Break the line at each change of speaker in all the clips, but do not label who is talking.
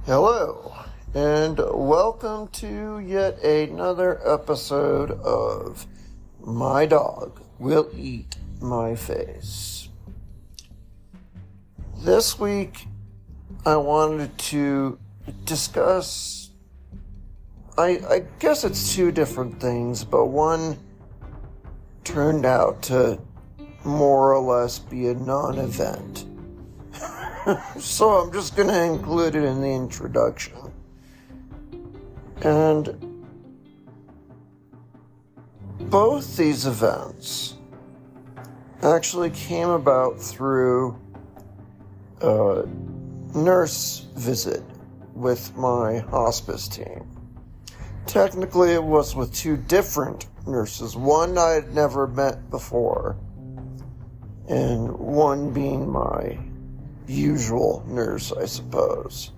Hello, and welcome to yet another episode of My Dog Will Eat My Face. This week, I wanted to discuss, I guess it's two different things, but one turned out to more or less be a non-event. So I'm just going to include it in the introduction. And both these events actually came about through a nurse visit with my hospice team. Technically, it was with two different nurses. One I had never met before, and one being my usual nurse, I suppose.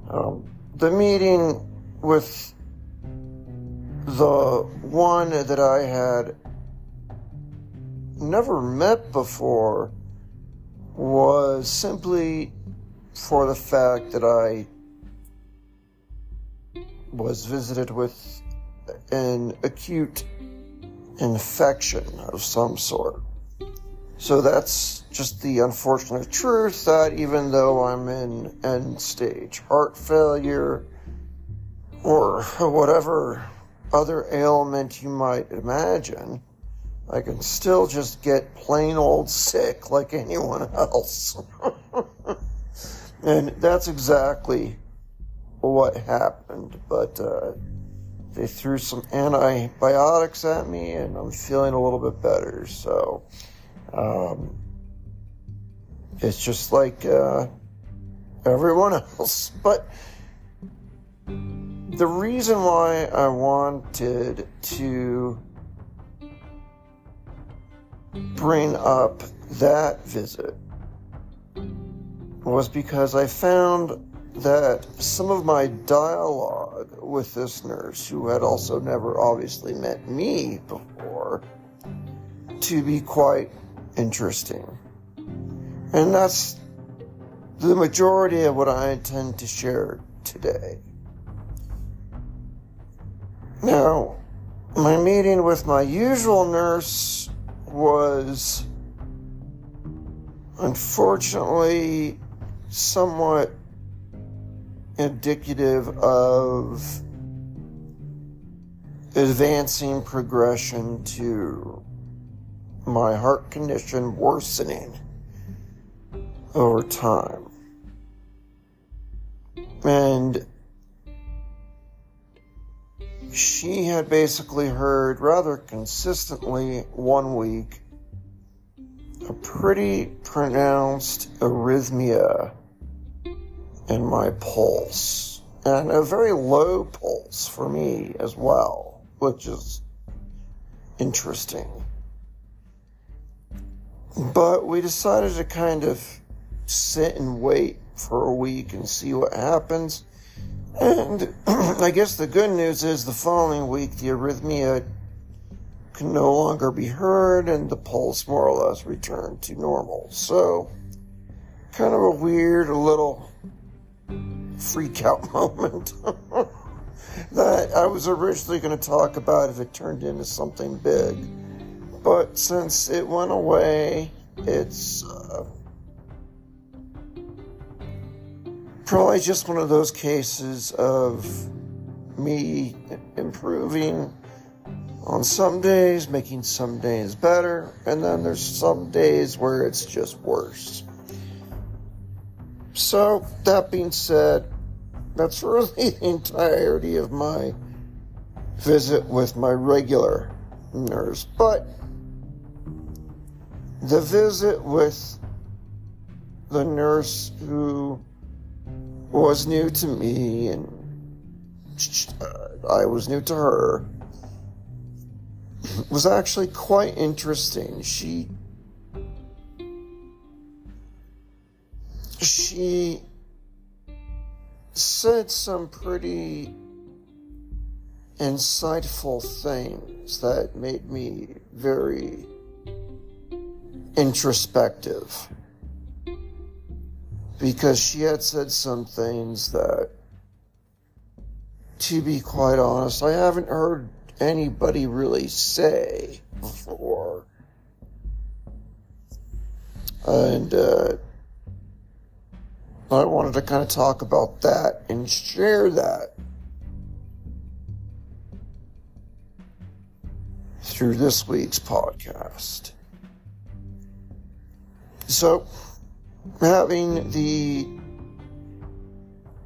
The meeting with the one that I had never met before was simply for the fact that I was visited with an acute infection of some sort. So that's just the unfortunate truth that even though I'm in end-stage heart failure or whatever other ailment you might imagine, I can still just get plain old sick like anyone else. And that's exactly what happened. But they threw some antibiotics at me and I'm feeling a little bit better. So it's just like everyone else. But the reason why I wanted to bring up that visit was because I found that some of my dialogue with this nurse, who had also never obviously met me before, to be quite interesting. And that's the majority of what I intend to share today. Now, my meeting with my usual nurse was unfortunately somewhat indicative of advancing progression to my heart condition worsening over time. And she had basically heard rather consistently one week a pretty pronounced arrhythmia in my pulse, and a very low pulse for me as well, which is interesting. But we decided to kind of sit and wait for a week and see what happens. And I guess the good news is the following week the arrhythmia can no longer be heard and the pulse more or less returned to normal. So, kind of a weird little freak out moment that I was originally going to talk about if it turned into something big. But since it went away, it's probably just one of those cases of me improving on some days, making some days better, and then there's some days where it's just worse. So, that being said, that's really the entirety of my visit with my regular nurse. But the visit with the nurse who was new to me and I was new to her was actually quite interesting. She said some pretty insightful things that made me very introspective. because she had said some things that, to be quite honest, I haven't heard anybody really say before. And I wanted to kind of talk about that and share that through this week's podcast. So, having the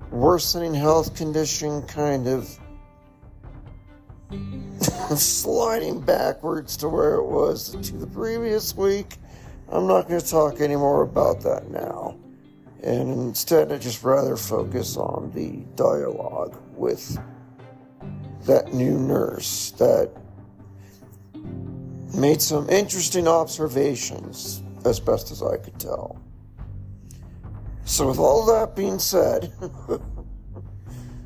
worsening health condition kind of sliding backwards to where it was to the previous week, I'm not going to talk any more about that now. And instead, I just rather focus on the dialogue with that new nurse that made some interesting observations, as best as I could tell. So with all that being said,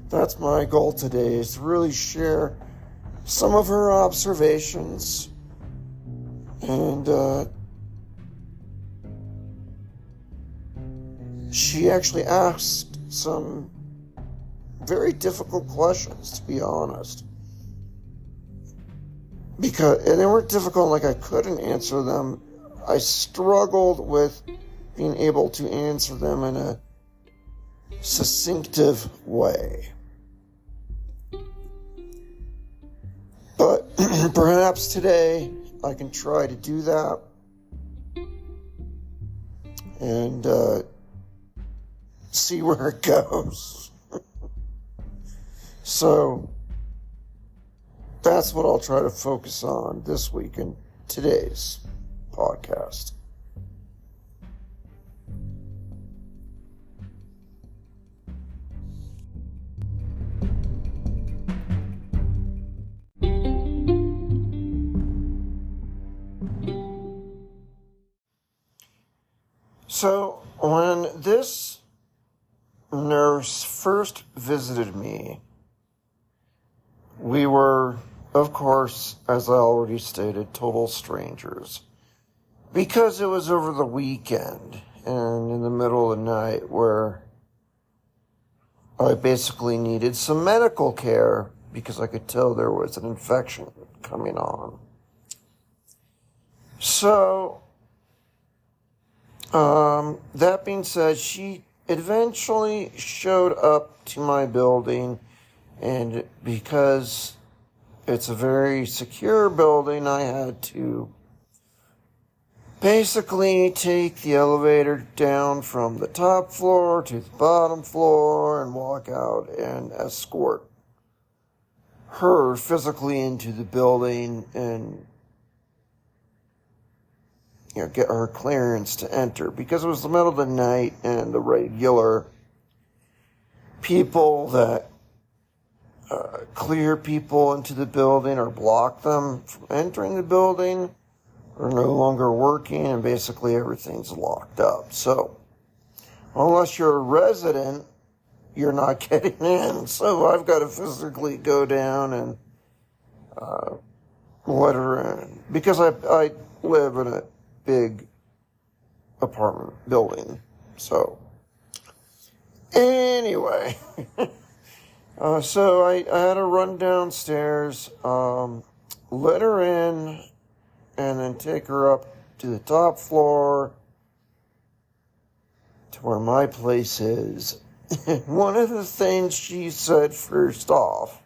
that's my goal today, is to really share some of her observations. And she actually asked some very difficult questions, to be honest. And they weren't difficult like I couldn't answer them. I struggled with being able to answer them in a succinctive way. But perhaps today I can try to do that. And see where it goes. So that's what I'll try to focus on this week in today's podcast. So when this nurse first visited me, we were, of course, as I already stated, total strangers. Because it was over the weekend and in the middle of the night where I basically needed some medical care because I could tell there was an infection coming on. So, that being said, she eventually showed up to my building, and because it's a very secure building, I had to basically take the elevator down from the top floor to the bottom floor and walk out and escort her physically into the building and get her clearance to enter, because it was the middle of the night and the regular people that clear people into the building or block them from entering the building are no longer working, and basically everything's locked up. So unless you're a resident, you're not getting in. So I've got to physically go down and let her in, because I live in a big apartment building. So anyway, so I had to run downstairs, let her in, and then take her up to the top floor to where my place is. One of the things she said first off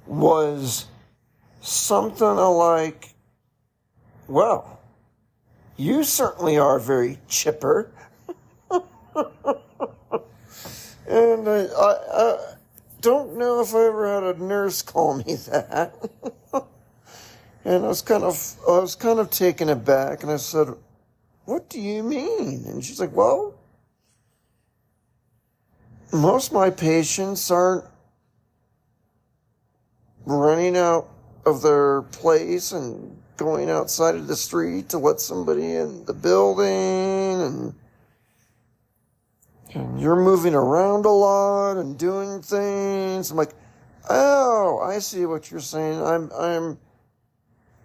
was something like, "Well, you certainly are very chipper." And I don't know if I ever had a nurse call me that. And I was kind of taken aback, and I said, "What do you mean?" And she's like, "Well, most of my patients aren't running out of their place and going outside of the street to let somebody in the building, and you're moving around a lot and doing things." I'm like, "Oh, I see what you're saying. I'm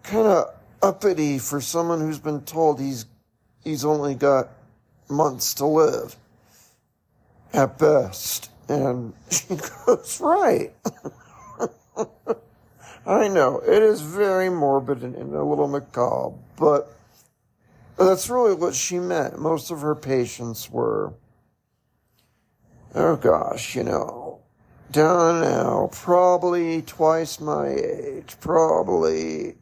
kind of uppity for someone who's been told he's only got months to live at best. And she goes, right. I know, it is very morbid and a little macabre, but that's really what she meant. Most of her patients were, oh gosh, down now, probably twice my age, probably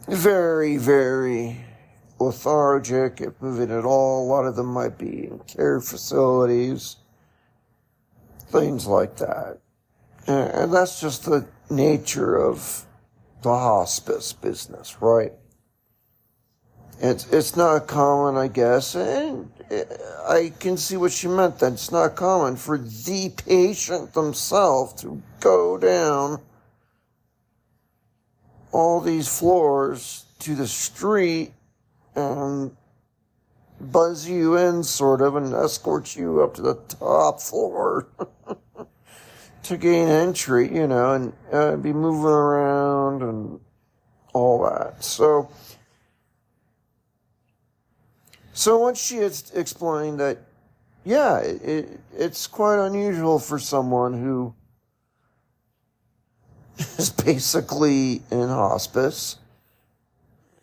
very, very lethargic, if moving at all. A lot of them might be in care facilities, things like that. And that's just the nature of the hospice business, right? It's not common, I guess, and I can see what she meant, that it's not common for the patient themselves to go down all these floors to the street and buzz you in, sort of, and escort you up to the top floor to gain entry, and be moving around and all that. So once she had explained that, yeah, it's quite unusual for someone who is basically in hospice,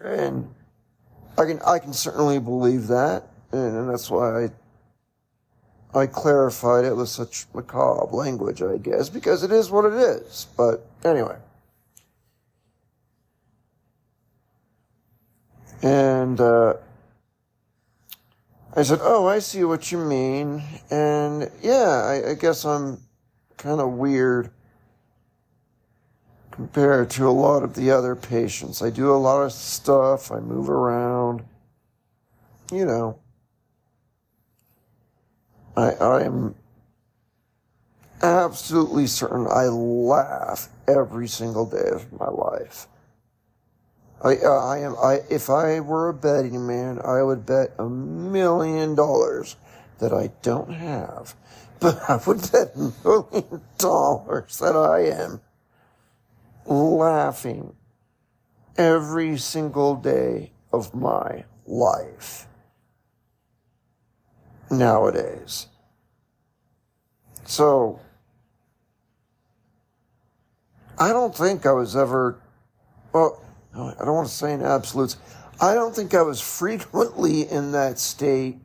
and I can certainly believe that, and that's why I clarified it with such macabre language, I guess, because it is what it is. But anyway. And I said, oh, I see what you mean. And yeah, I guess I'm kind of weird compared to a lot of the other patients. I do a lot of stuff. I move around. I'm absolutely certain I laugh every single day of my life. If I were a betting man, I would bet $1 million that I don't have. But I would bet $1 million that I am laughing every single day of my life nowadays. So, I don't think I was ever, well, I don't want to say in absolutes, I don't think I was frequently in that state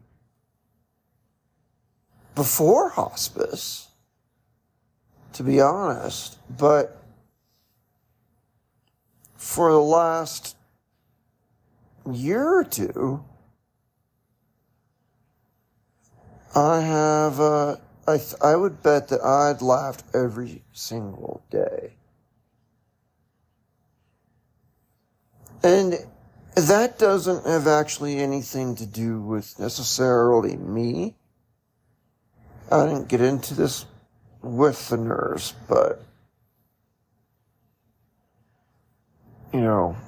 before hospice, to be honest, but for the last year or two, I would bet that I'd laughed every single day. And that doesn't have actually anything to do with necessarily me. I didn't get into this with the nurse, but,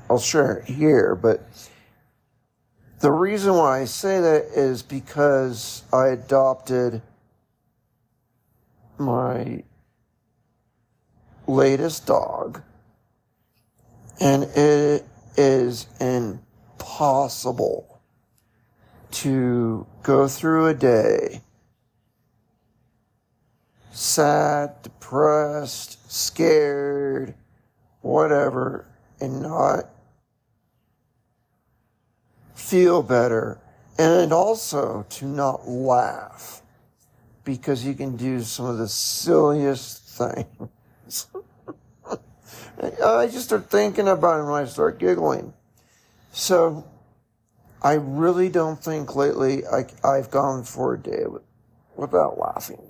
I'll share it here. But the reason why I say that is because I adopted my latest dog, and it is impossible to go through a day sad, depressed, scared, whatever, and not feel better, and also to not laugh, because you can do some of the silliest things. I just start thinking about it when I start giggling. So, I really don't think lately I've gone for a day without laughing.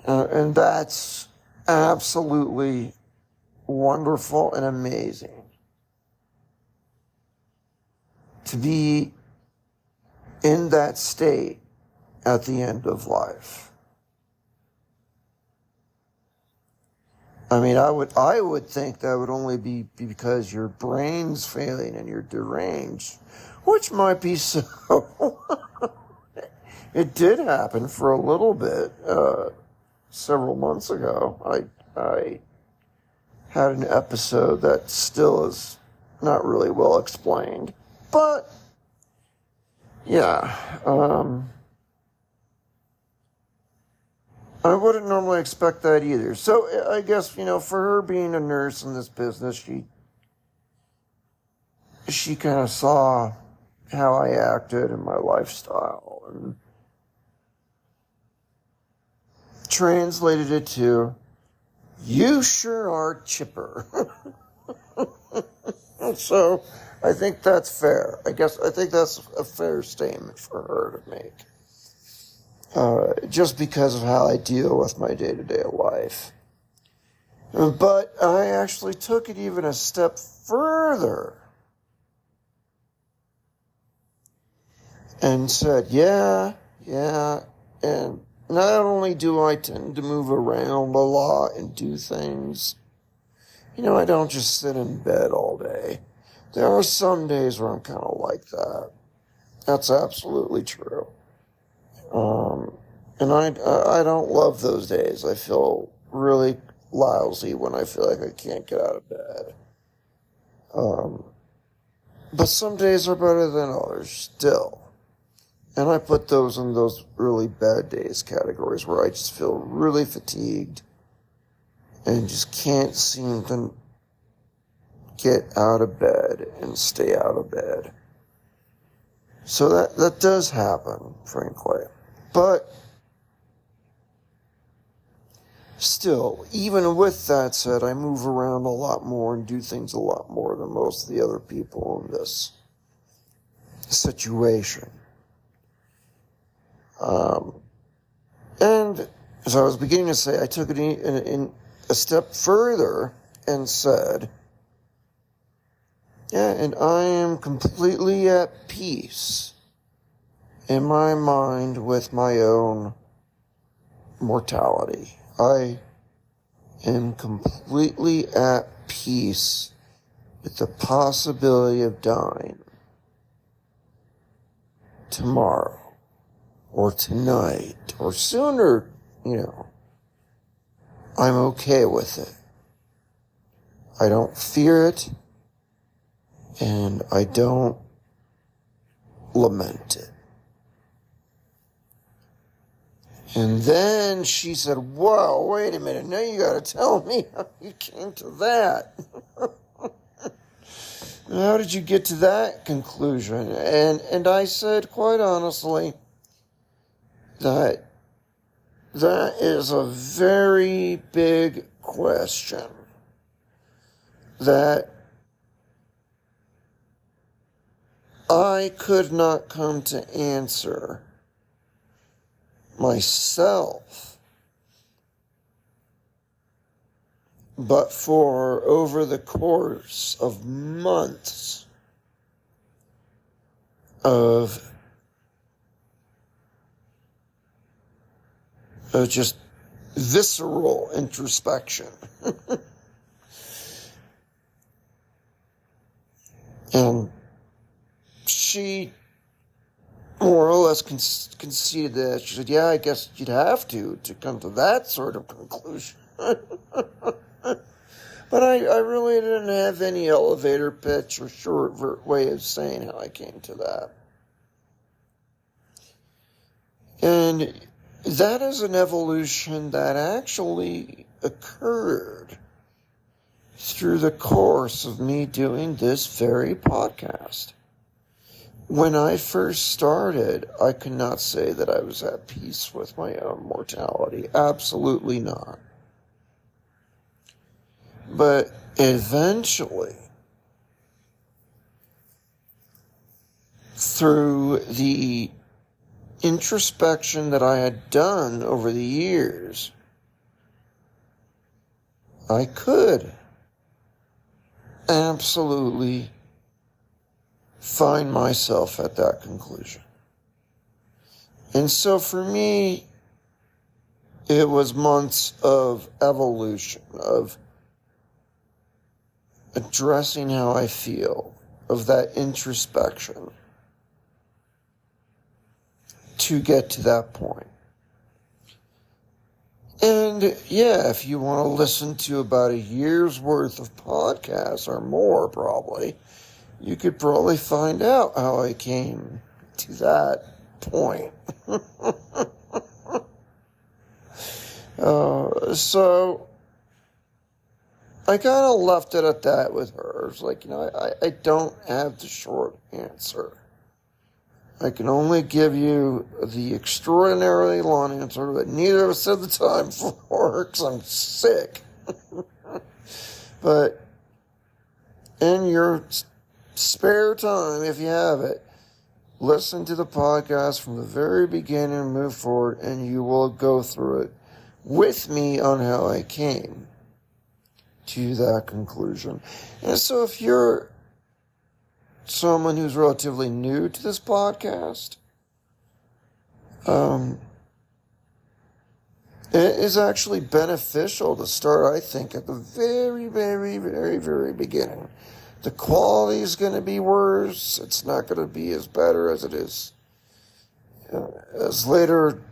And that's absolutely wonderful and amazing. To be in that state at the end of life. I mean, I would think that would only be because your brain's failing and you're deranged, which might be so. It did happen for a little bit, several months ago. I had an episode that still is not really well explained. But, yeah, I wouldn't normally expect that either. So I guess, for her being a nurse in this business, she kind of saw how I acted and my lifestyle and translated it to, "You sure are chipper." So I think that's fair. I think that's a fair statement for her to make. Just because of how I deal with my day-to-day life. But I actually took it even a step further and said, yeah, and not only do I tend to move around a lot and do things, I don't just sit in bed all day. There are some days where I'm kind of like that. That's absolutely true. And I don't love those days. I feel really lousy when I feel like I can't get out of bed. But some days are better than others still. And I put those in those really bad days categories where I just feel really fatigued and just can't seem to get out of bed and stay out of bed. So that does happen, frankly. But still, even with that said, I move around a lot more and do things a lot more than most of the other people in this situation. And as I was beginning to say, I took it in a step further and said, yeah, and I am completely at peace in my mind with my own mortality. I am completely at peace with the possibility of dying tomorrow or tonight or sooner, I'm okay with it. I don't fear it, and I don't lament it. And then she said, "Whoa, wait a minute, now you gotta tell me how you came to that." How did you get to that conclusion? And I said, quite honestly, that is a very big question that I could not come to answer myself, but for over the course of months of just visceral introspection. And she more or less conceded that. She said, yeah, I guess you'd have to come to that sort of conclusion. But I really didn't have any elevator pitch or short way of saying how I came to that. And that is an evolution that actually occurred through the course of me doing this very podcast. When I first started, I could not say that I was at peace with my own mortality. Absolutely not. But eventually, through the introspection that I had done over the years, I could absolutely find myself at that conclusion. And so for me, it was months of evolution, of addressing how I feel, of that introspection, to get to that point. And yeah, if you want to listen to about a year's worth of podcasts or more, probably, you could probably find out how I came to that point. So I kind of left it at that with her. It's like, I don't have the short answer. I can only give you the extraordinarily long answer that neither of us had the time for because I'm sick. But in your spare time, if you have it, listen to the podcast from the very beginning and move forward, and you will go through it with me on how I came to that conclusion. And so if you're someone who's relatively new to this podcast, it is actually beneficial to start, I think, at the very, very, very, very beginning. The quality is going to be worse. It's not going to be as better as it is as later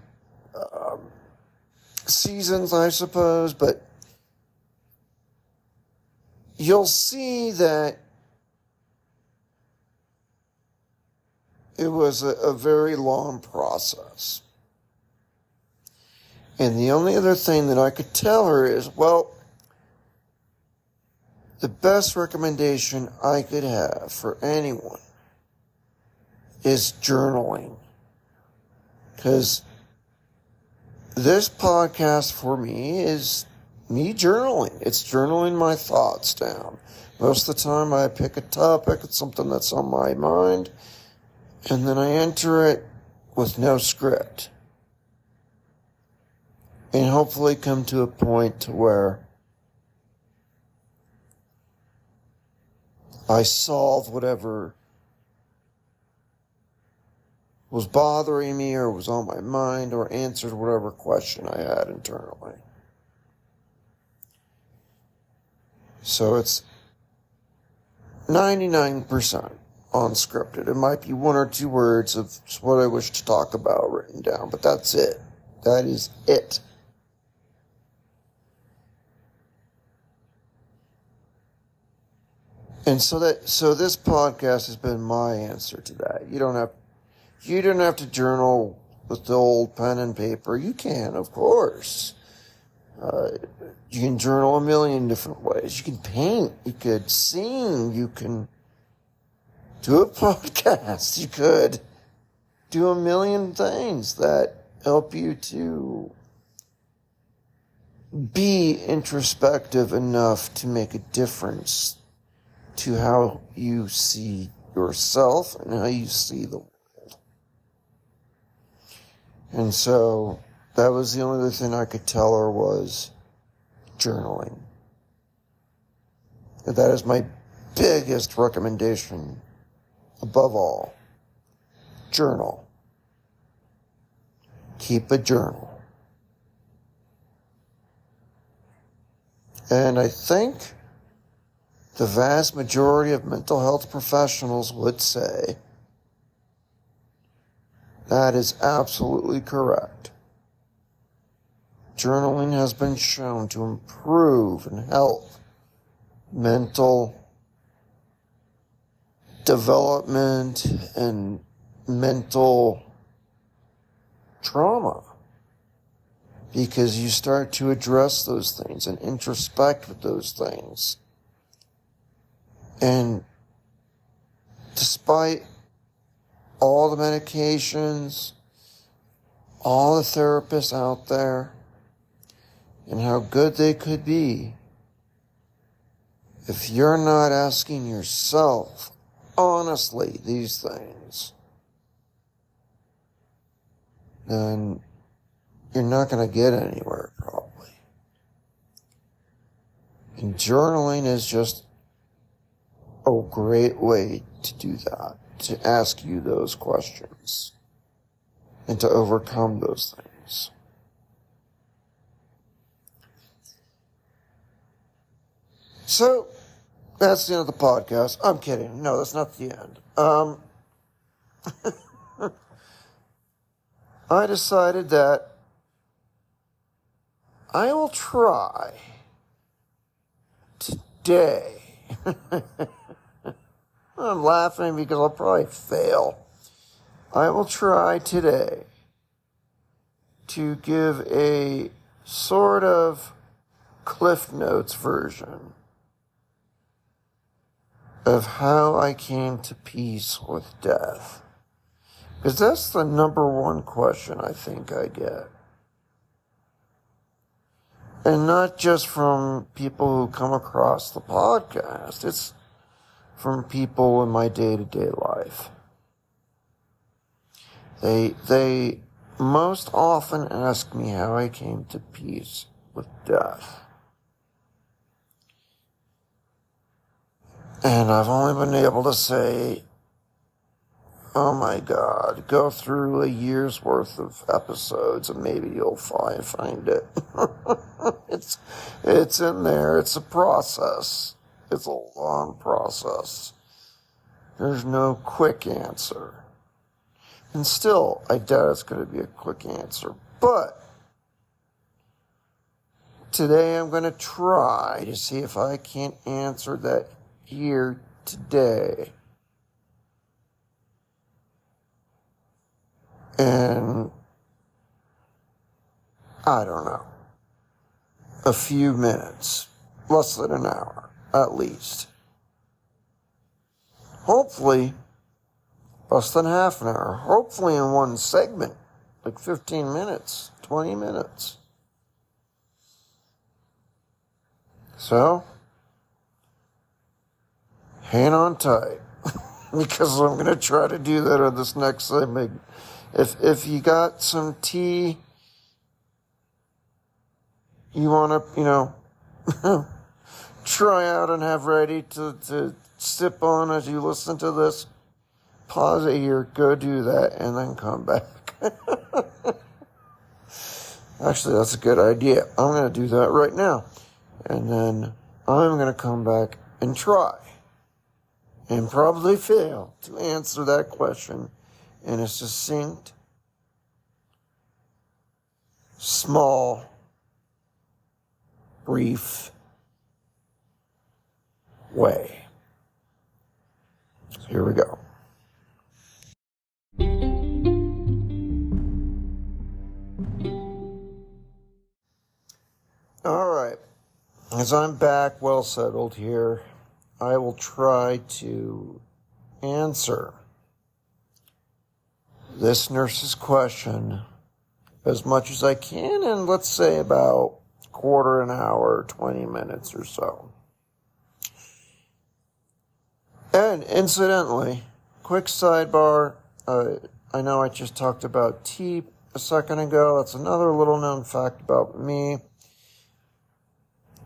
seasons, I suppose, but you'll see that it was a very long process. And the only other thing that I could tell her is, well, the best recommendation I could have for anyone is journaling. Because this podcast for me is me journaling. It's journaling my thoughts down. Most of the time I pick a topic, it's something that's on my mind, and then I enter it with no script. And hopefully come to a point to where I solve whatever was bothering me or was on my mind or answered whatever question I had internally. So it's 99% unscripted. It might be one or two words of what I wish to talk about written down, but that's it. That is it. And so this podcast has been my answer to that. You don't have to journal with the old pen and paper. You can, of course. You can journal a million different ways. You can paint. You could sing. You can do a podcast. You could do a million things that help you to be introspective enough to make a difference to how you see yourself and how you see the world. And so that was the only other thing I could tell her was journaling. And that is my biggest recommendation above all. Journal. Keep a journal. And I think the vast majority of mental health professionals would say that is absolutely correct. Journaling has been shown to improve and help mental development and mental trauma, because you start to address those things and introspect with those things. And despite all the medications, all the therapists out there, and how good they could be, if you're not asking yourself honestly these things, then you're not going to get anywhere, probably. And journaling is just a great way to do that, to ask you those questions and to overcome those things. So, that's the end of the podcast. I'm kidding. No, that's not the end. I decided that I will try today. I'm laughing because I'll probably fail. I will try today to give a sort of Cliff Notes version of how I came to peace with death. Because that's the number one question I think I get. And not just from people who come across the podcast. It's from people in my day-to-day life. They most often ask me how I came to peace with death. And I've only been able to say, oh my God, go through a year's worth of episodes and maybe you'll find it. It's in there. It's a process. It's a long process. There's no quick answer. And still, I doubt it's going to be a quick answer. But today I'm going to try to see if I can't answer that here today. And I don't know, a few minutes, less than an hour, at least. Hopefully, less than half an hour. Hopefully in one segment, like 15 minutes, 20 minutes. So, hang on tight, because I'm going to try to do that on this next segment. If you got some tea you want to, try out and have ready to sip on as you listen to this, pause it here, go do that, and then come back. Actually, that's a good idea. I'm going to do that right now. And then I'm going to come back and try, and probably fail to answer that question in a succinct, small, brief way. So here we go. All right. As I'm back, well settled here, I will try to answer this nurse's question as much as I can in, let's say, about a quarter an hour, 20 minutes or so. And incidentally, quick sidebar, I know I just talked about tea a second ago. That's another little known fact about me.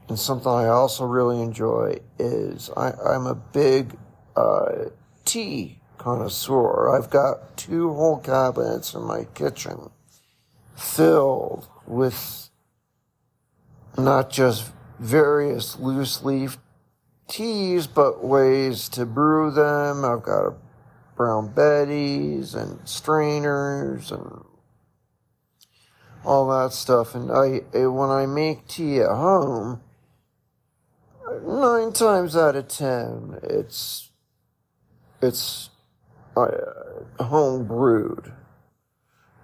And something I also really enjoy is I'm a big tea connoisseur. I've got 2 whole cabinets in my kitchen filled with not just various loose leaf teas, but ways to brew them. I've got brown Betty's and strainers and all that stuff. And when I make tea at home, 9 times out of 10, it's home brewed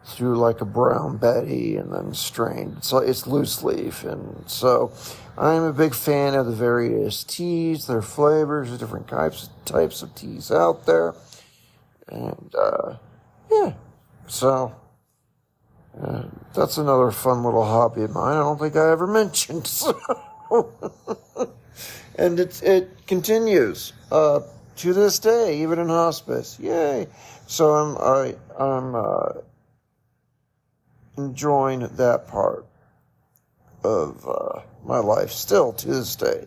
through like a brown Betty and then strained. So it's loose leaf. And so I'm a big fan of the various teas, their flavors, the different types of teas out there. And, yeah. So, that's another fun little hobby of mine I don't think I ever mentioned. So and it continues, to this day, even in hospice. Yay. So I'm enjoying that part of my life still to this day.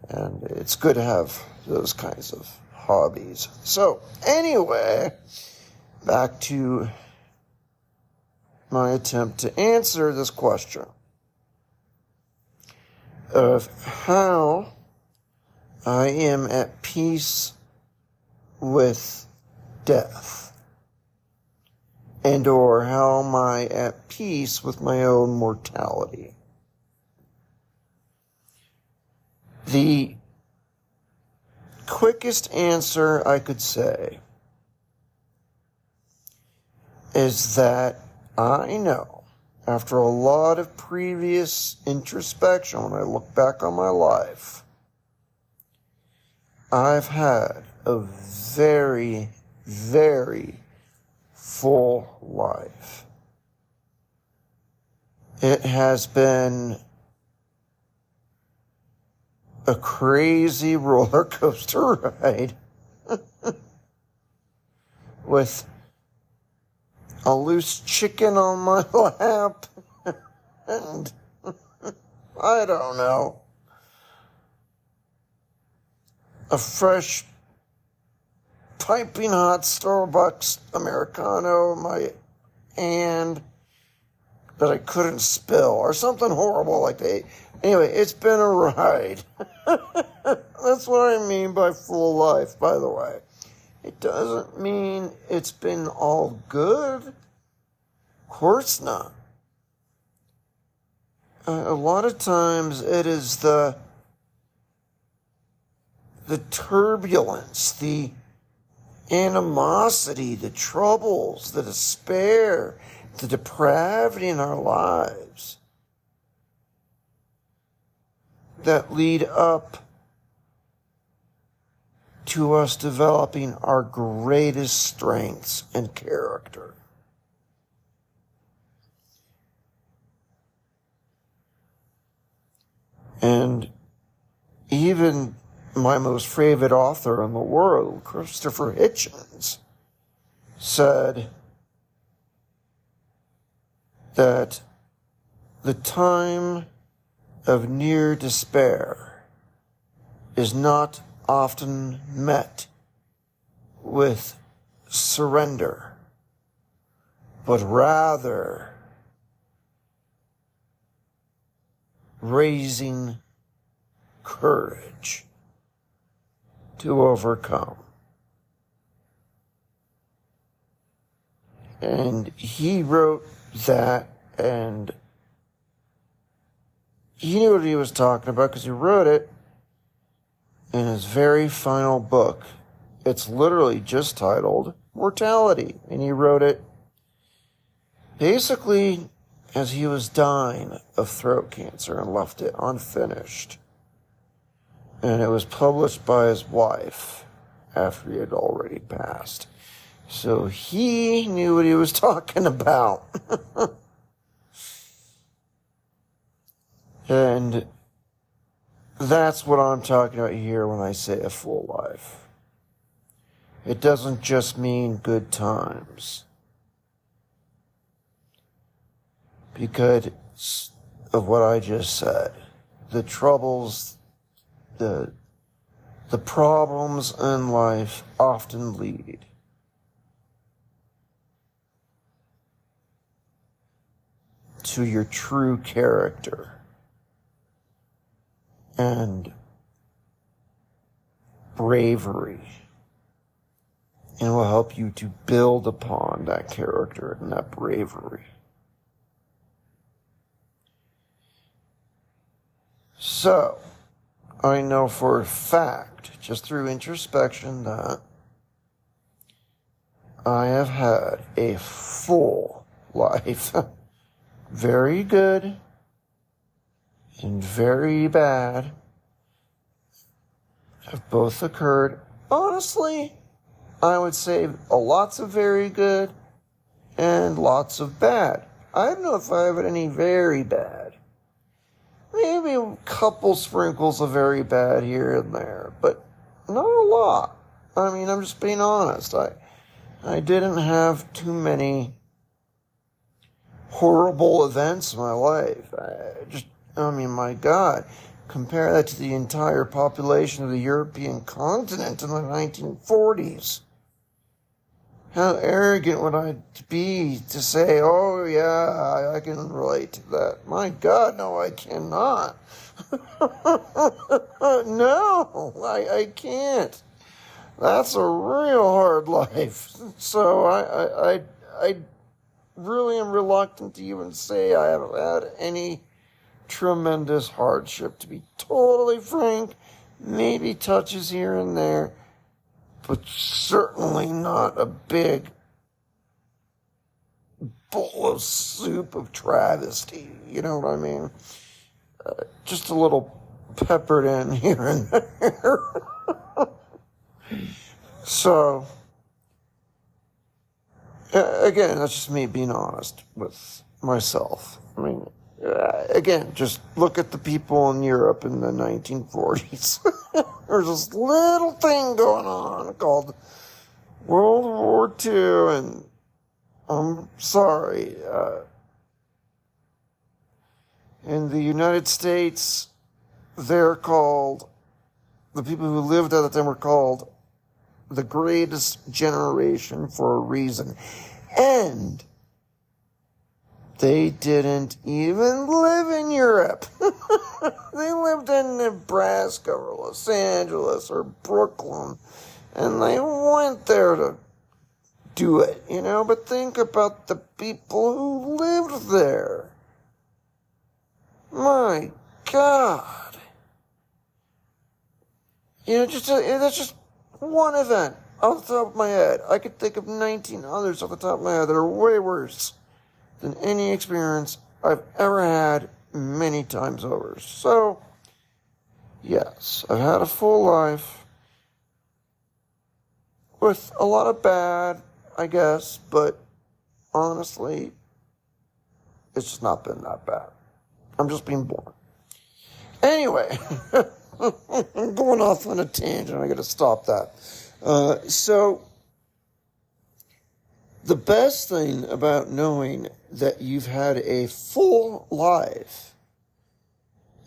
And it's good to have those kinds of hobbies. So anyway, back to my attempt to answer this question of how I am at peace with death. and or how am I at peace with my own mortality? The quickest answer I could say is that I know, after a lot of previous introspection, when I look back on my life, I've had a very, very full life. It has been a crazy roller coaster ride with a loose chicken on my lap and I don't know, a fresh piping hot Starbucks Americano in my hand that I couldn't spill or something horrible like that. Anyway, it's been a ride. That's what I mean by full life, by the way. It doesn't mean it's been all good. Of course not. A lot of times it is the turbulence, the animosity, the troubles, the despair, the depravity in our lives that lead up to us developing our greatest strengths and character. And even my most favorite author in the world, Christopher Hitchens, said that the time of near despair is not often met with surrender, but rather raising courage to overcome. And he wrote that, and he knew what he was talking about because he wrote it in his very final book. It's literally just titled Mortality. And he wrote it basically as he was dying of throat cancer and left it unfinished. And it was published by his wife after he had already passed. So he knew what he was talking about. And that's what I'm talking about here when I say a full life. It doesn't just mean good times. Because of what I just said. The troubles, the problems in life often lead to your true character and bravery, and will help you to build upon that character and that bravery. So, I know for a fact, just through introspection, that I have had a full life. Very good and very bad have both occurred. Honestly, I would say lots of very good and lots of bad. I don't know if I have any very bad. Maybe a couple sprinkles of very bad here and there, but not a lot. I mean, I'm just being honest. I didn't have too many horrible events in my life. I mean, my God, compare that to the entire population of the European continent in the 1940s. How arrogant would I be to say, oh yeah, I can relate to that. My God, no, I cannot. No, I can't. That's a real hard life. So really am reluctant to even say I have had any tremendous hardship, to be totally frank. Maybe touches here and there, but certainly not a big bowl of soup of travesty. You know what I mean? Just a little peppered in here and there. So, again, that's just me being honest with myself. I mean, again, just look at the people in Europe in the 1940s. There's this little thing going on called World War II, and I'm sorry, in the United States, the people who lived at the time were called the greatest generation for a reason. And they didn't even live in Europe. They lived in Nebraska or Los Angeles or Brooklyn, and they went there to do it, you know? But think about the people who lived there. My God. You know, that's just one event off the top of my head. I could think of 19 others off the top of my head that are way worse than any experience I've ever had many times over. So, yes, I've had a full life with a lot of bad, I guess, but honestly, it's just not been that bad. I'm just being born. Anyway, I'm going off on a tangent. I gotta stop that. So, the best thing about knowing that you've had a full life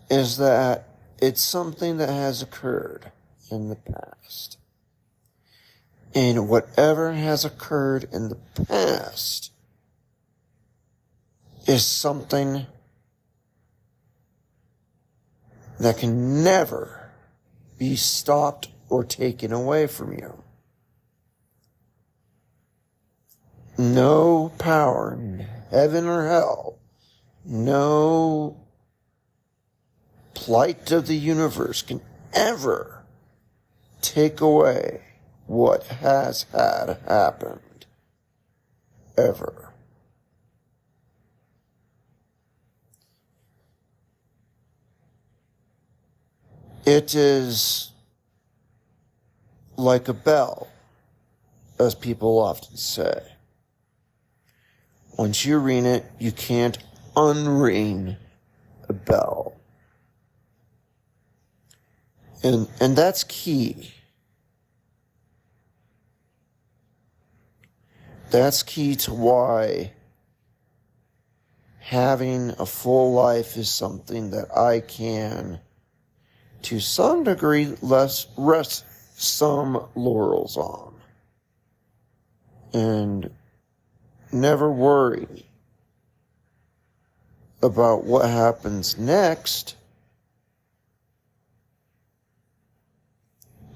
is that it's something that has occurred in the past. And whatever has occurred in the past is something that can never be stopped or taken away from you. No power in heaven or hell, no plight of the universe can ever take away what has had happened. Ever. It is like a bell, as people often say. Once you ring it, you can't unring a bell. And that's key. That's key to why having a full life is something that I can, to some degree, rest some laurels on. And never worry about what happens next,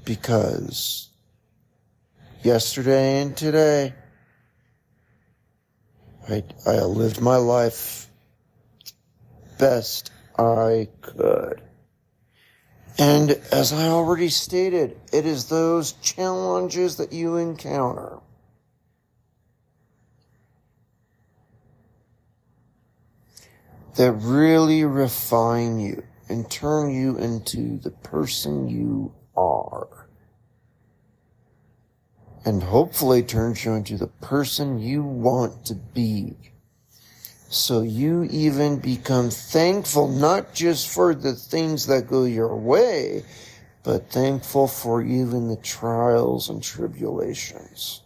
because yesterday and today, I lived my life best I could. And as I already stated, it is those challenges that you encounter that really refine you and turn you into the person you are. And hopefully turns you into the person you want to be. So you even become thankful, not just for the things that go your way, but thankful for even the trials and tribulations.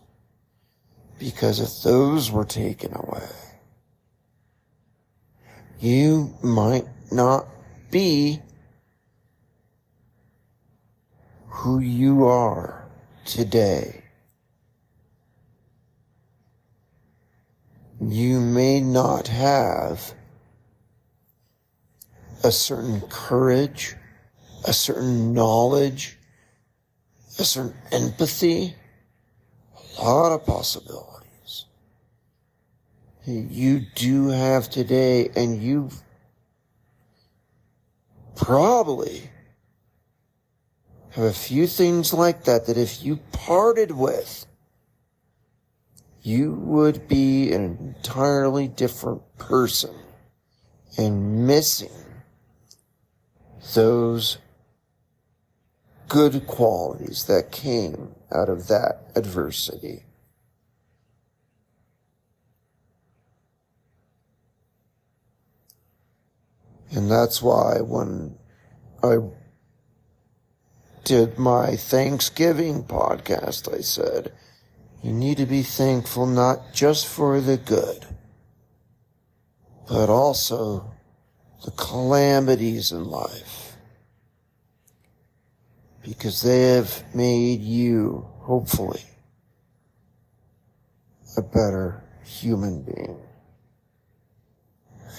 Because if those were taken away, you might not be who you are today. You may not have a certain courage, a certain knowledge, a certain empathy, a lot of possibilities. you do have today, and you probably have a few things like that if you parted with, you would be an entirely different person, and missing those good qualities that came out of that adversity. And that's why when I did my Thanksgiving podcast, I said, you need to be thankful not just for the good, but also the calamities in life, because they have made you, hopefully, a better human being.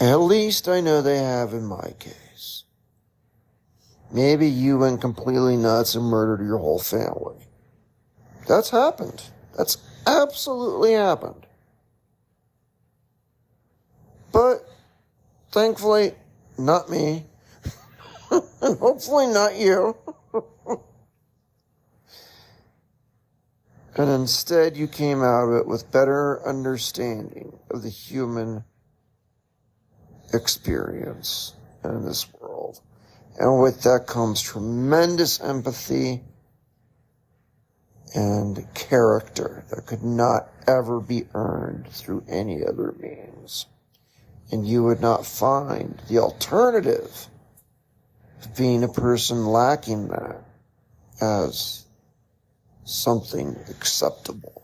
At least I know they have in my case. Maybe you went completely nuts and murdered your whole family. That's happened. That's absolutely happened. But, thankfully, not me. And hopefully not you. And instead you came out of it with better understanding of the human experience in this world. And with that comes tremendous empathy and character that could not ever be earned through any other means. And you would not find the alternative of being a person lacking that as something acceptable.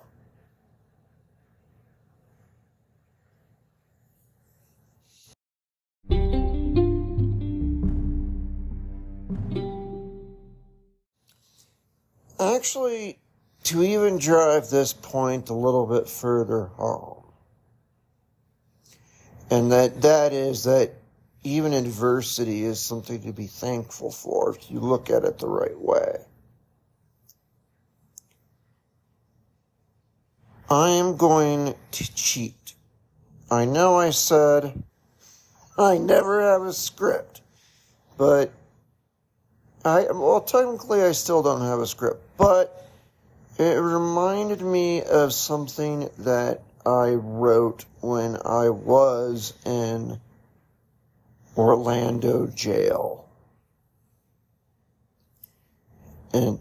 Actually, to even drive this point a little bit further home, and that is that even adversity is something to be thankful for if you look at it the right way. I am going to cheat. I know I said I never have a script, but technically I still don't have a script, but it reminded me of something that I wrote when I was in Orlando jail. And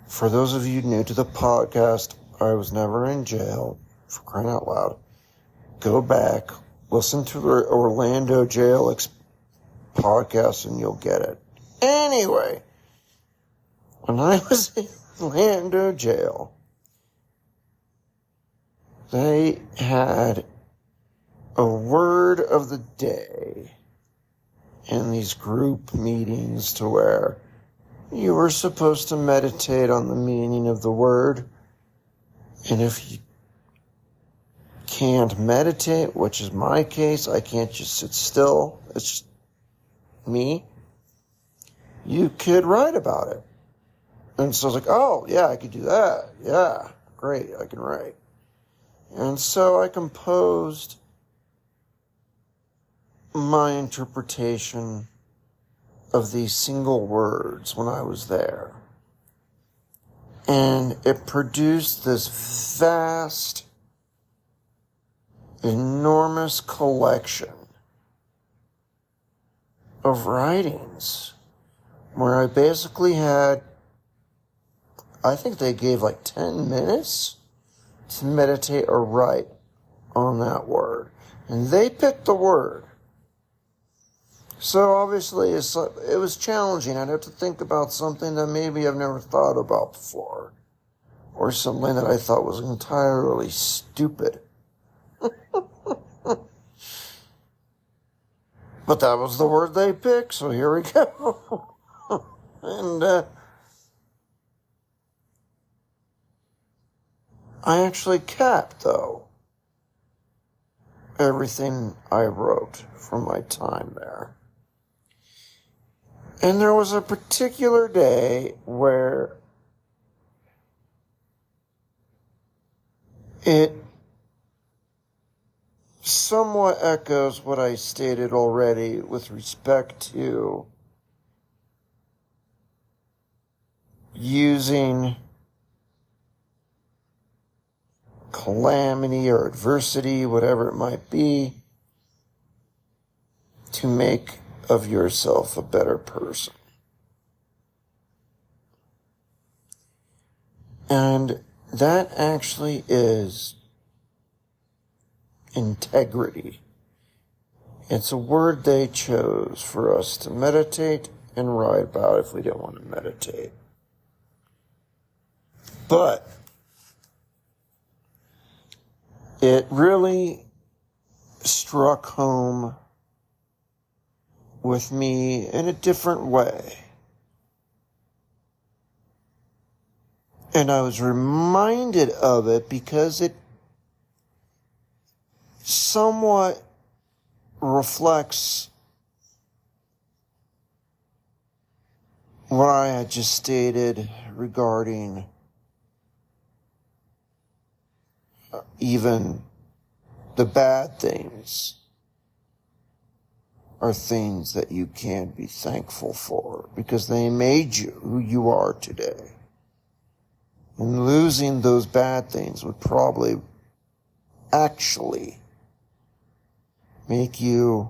for those of you new to the podcast, I was never in jail, for crying out loud. Go back, listen to the Orlando jail podcast, and you'll get it. Anyway, when I was in Orlando jail, they had a word of the day in these group meetings to where you were supposed to meditate on the meaning of the word. And if you can't meditate, which is my case, I can't just sit still, it's just me, you could write about it. And so I was like, oh, yeah, I could do that. Yeah, great, I can write. And so I composed my interpretation of these single words when I was there. And it produced this vast, enormous collection of writings where I basically had, I think they gave like 10 minutes to meditate or write on that word. And they picked the word. So obviously it was challenging. I'd have to think about something that maybe I've never thought about before. Or something that I thought was entirely stupid. But that was the word they picked, so here we go. And I actually capped, though, everything I wrote from my time there. And there was a particular day where it somewhat echoes what I stated already with respect to using calamity or adversity, whatever it might be, to make of yourself a better person. And that actually is integrity. It's a word they chose for us to meditate and write about if we didn't want to meditate. But it really struck home with me in a different way. And I was reminded of it because it somewhat reflects what I had just stated regarding even the bad things are things that you can be thankful for because they made you who you are today. And losing those bad things would probably actually make you,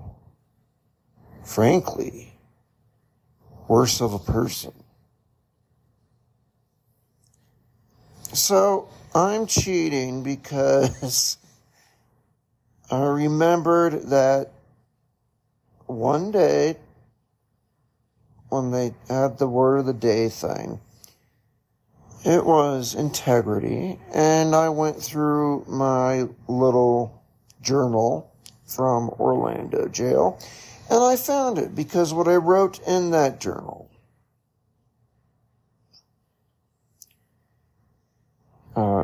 frankly, worse of a person. So I'm cheating because I remembered that one day when they had the word of the day thing, it was integrity, and I went through my little journal from Orlando jail, and I found it because what I wrote in that journal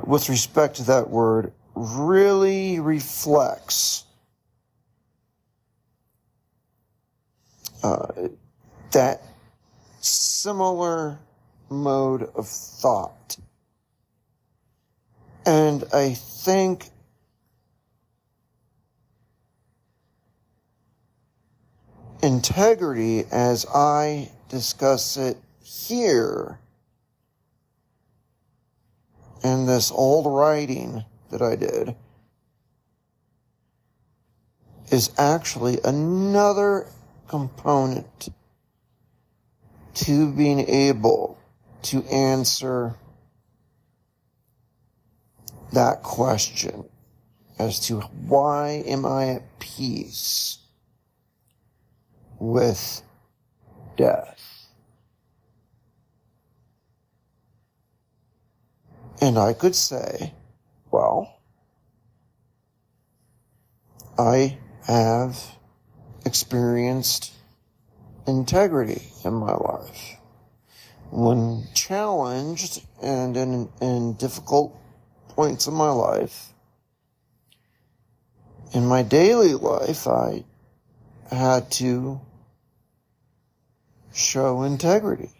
with respect to that word really reflects that similar mode of thought. And I think integrity, as I discuss it here in this old writing that I did, is actually another component to being able to answer that question as to why am I at peace with death. And I could say, well, I have experienced integrity in my life. When challenged and in difficult points in my life, in my daily life, I had to show integrity.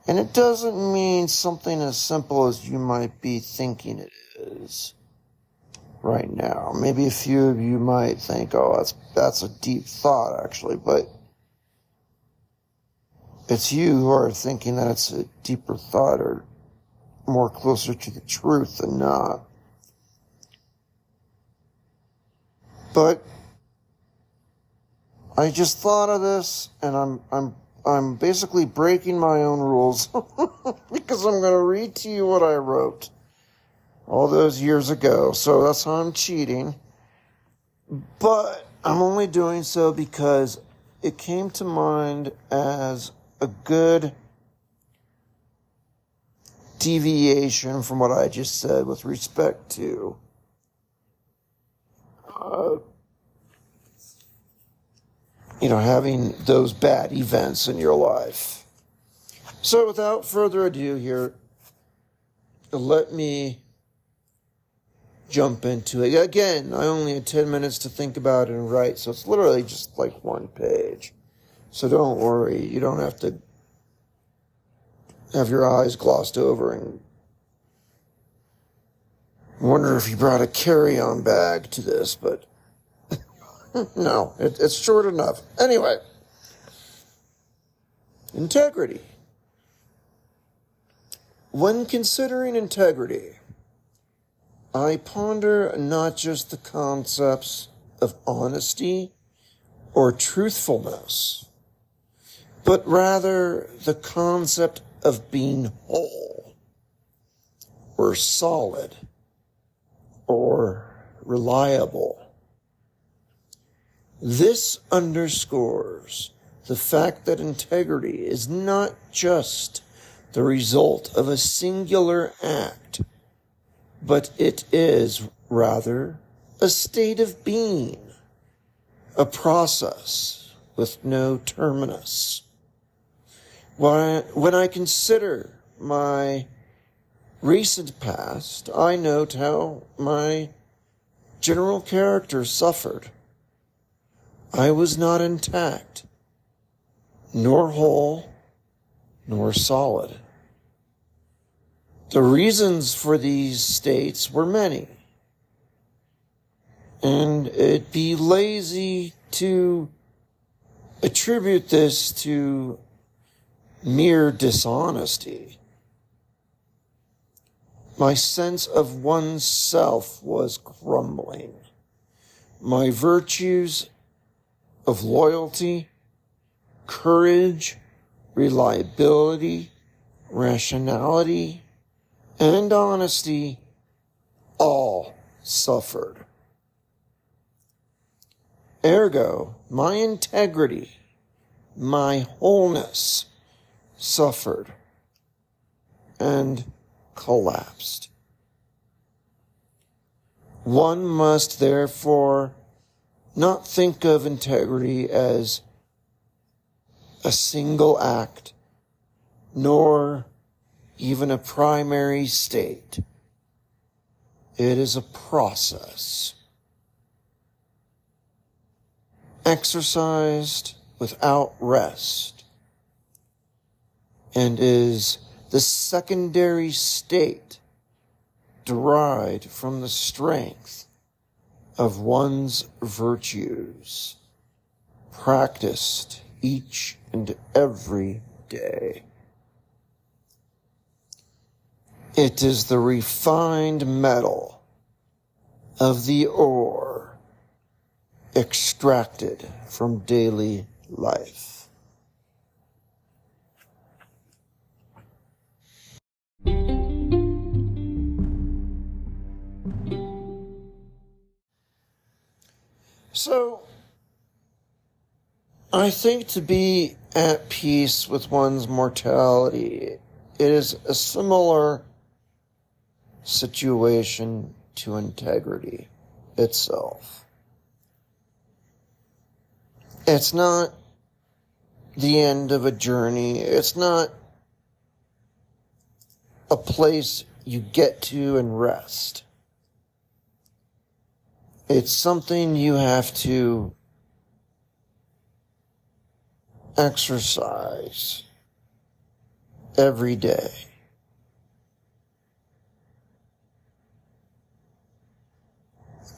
And it doesn't mean something as simple as you might be thinking it is right now. Maybe a few of you might think, oh, that's a deep thought, actually, but it's you who are thinking that it's a deeper thought or more closer to the truth than not. But I just thought of this, and I'm basically breaking my own rules because I'm going to read to you what I wrote all those years ago. So that's how I'm cheating. But I'm only doing so because it came to mind as a good deviation from what I just said with respect to having those bad events in your life. So without further ado here, let me jump into it. Again, I only had 10 minutes to think about it and write, so it's literally just like one page. So don't worry, you don't have to have your eyes glossed over and I wonder if he brought a carry-on bag to this, but no, it's short enough. Anyway, integrity. When considering integrity, I ponder not just the concepts of honesty or truthfulness, but rather the concept of being whole, or solid, or reliable. This underscores the fact that integrity is not just the result of a singular act, but it is rather a state of being, a process with no terminus. When I consider my recent past, I note how my general character suffered. I was not intact, nor whole, nor solid. The reasons for these states were many, and it'd be lazy to attribute this to mere dishonesty. My sense of oneself was crumbling. My virtues of loyalty, courage, reliability, rationality, and honesty all suffered. Ergo, my integrity, my wholeness suffered and collapsed. One must therefore not think of integrity as a single act, nor even a primary state. It is a process, exercised without rest, and is the secondary state derived from the strength of one's virtues, practiced each and every day. It is the refined metal of the ore extracted from daily life. So, I think to be at peace with one's mortality, it is a similar situation to integrity itself. It's not the end of a journey. It's not a place you get to and rest. It's something you have to exercise every day.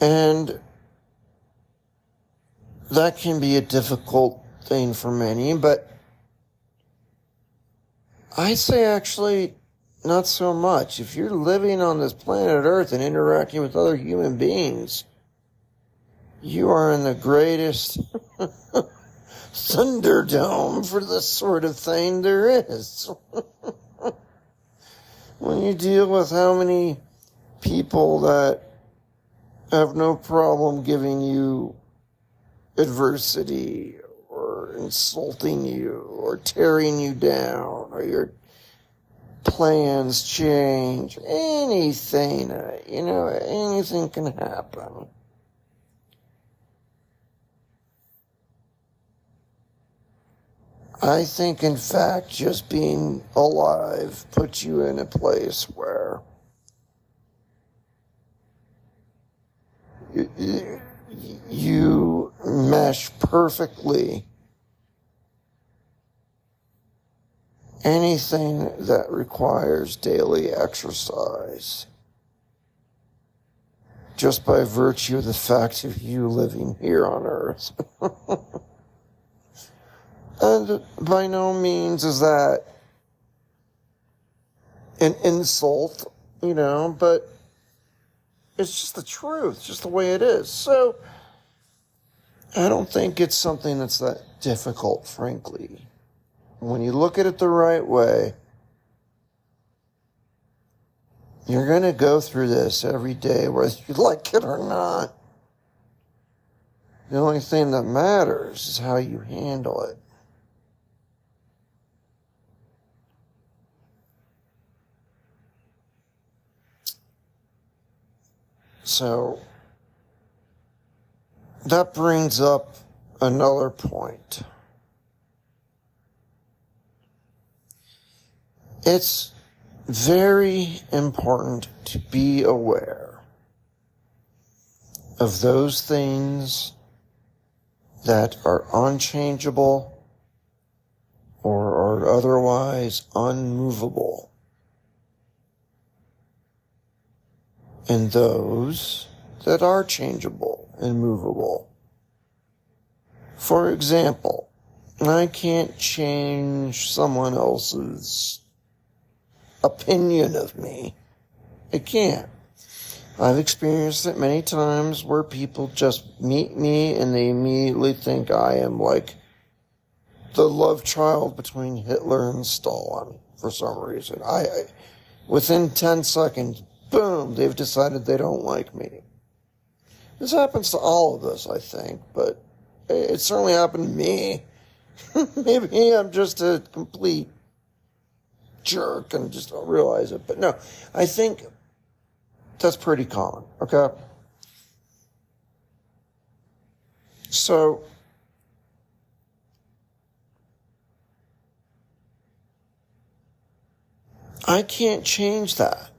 And that can be a difficult thing for many, but I'd say actually not so much. If you're living on this planet Earth and interacting with other human beings, you are in the greatest Thunderdome for this sort of thing there is. When you deal with how many people that have no problem giving you adversity or insulting you or tearing you down or your plans change, anything, anything can happen. I think, in fact, just being alive puts you in a place where you mesh perfectly anything that requires daily exercise. just by virtue of the fact of you living here on Earth. And by no means is that an insult, but it's just the truth, it's just the way it is. So I don't think it's something that's that difficult, frankly. When you look at it the right way, you're going to go through this every day, whether you like it or not. The only thing that matters is how you handle it. So, that brings up another point. It's very important to be aware of those things that are unchangeable or are otherwise unmovable, and those that are changeable and movable. For example, I can't change someone else's opinion of me. I can't. I've experienced it many times where people just meet me and they immediately think I am like the love child between Hitler and Stalin for some reason. Within 10 seconds, boom, they've decided they don't like me. This happens to all of us, I think, but it certainly happened to me. Maybe I'm just a complete jerk and just don't realize it. But no, I think that's pretty common, okay? So, I can't change that.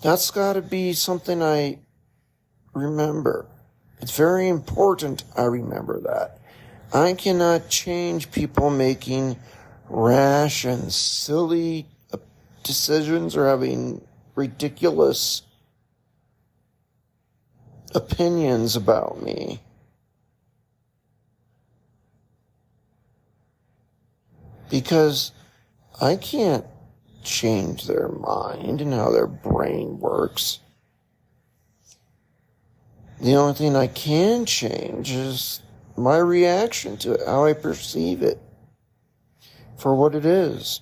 That's got to be something I remember. It's very important I remember that. I cannot change people making rash and silly decisions or having ridiculous opinions about me. Because I can't change their mind and how their brain works. The only thing I can change is my reaction to it, how I perceive it for what it is.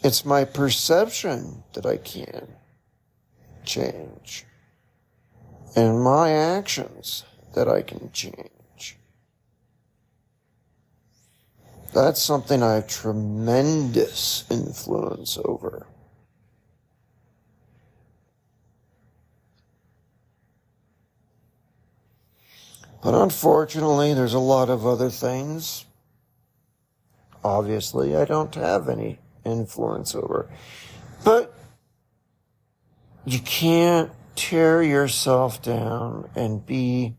It's my perception that I can change, and my actions that I can change. That's something I have tremendous influence over. But unfortunately, there's a lot of other things, obviously, I don't have any influence over. But you can't tear yourself down and be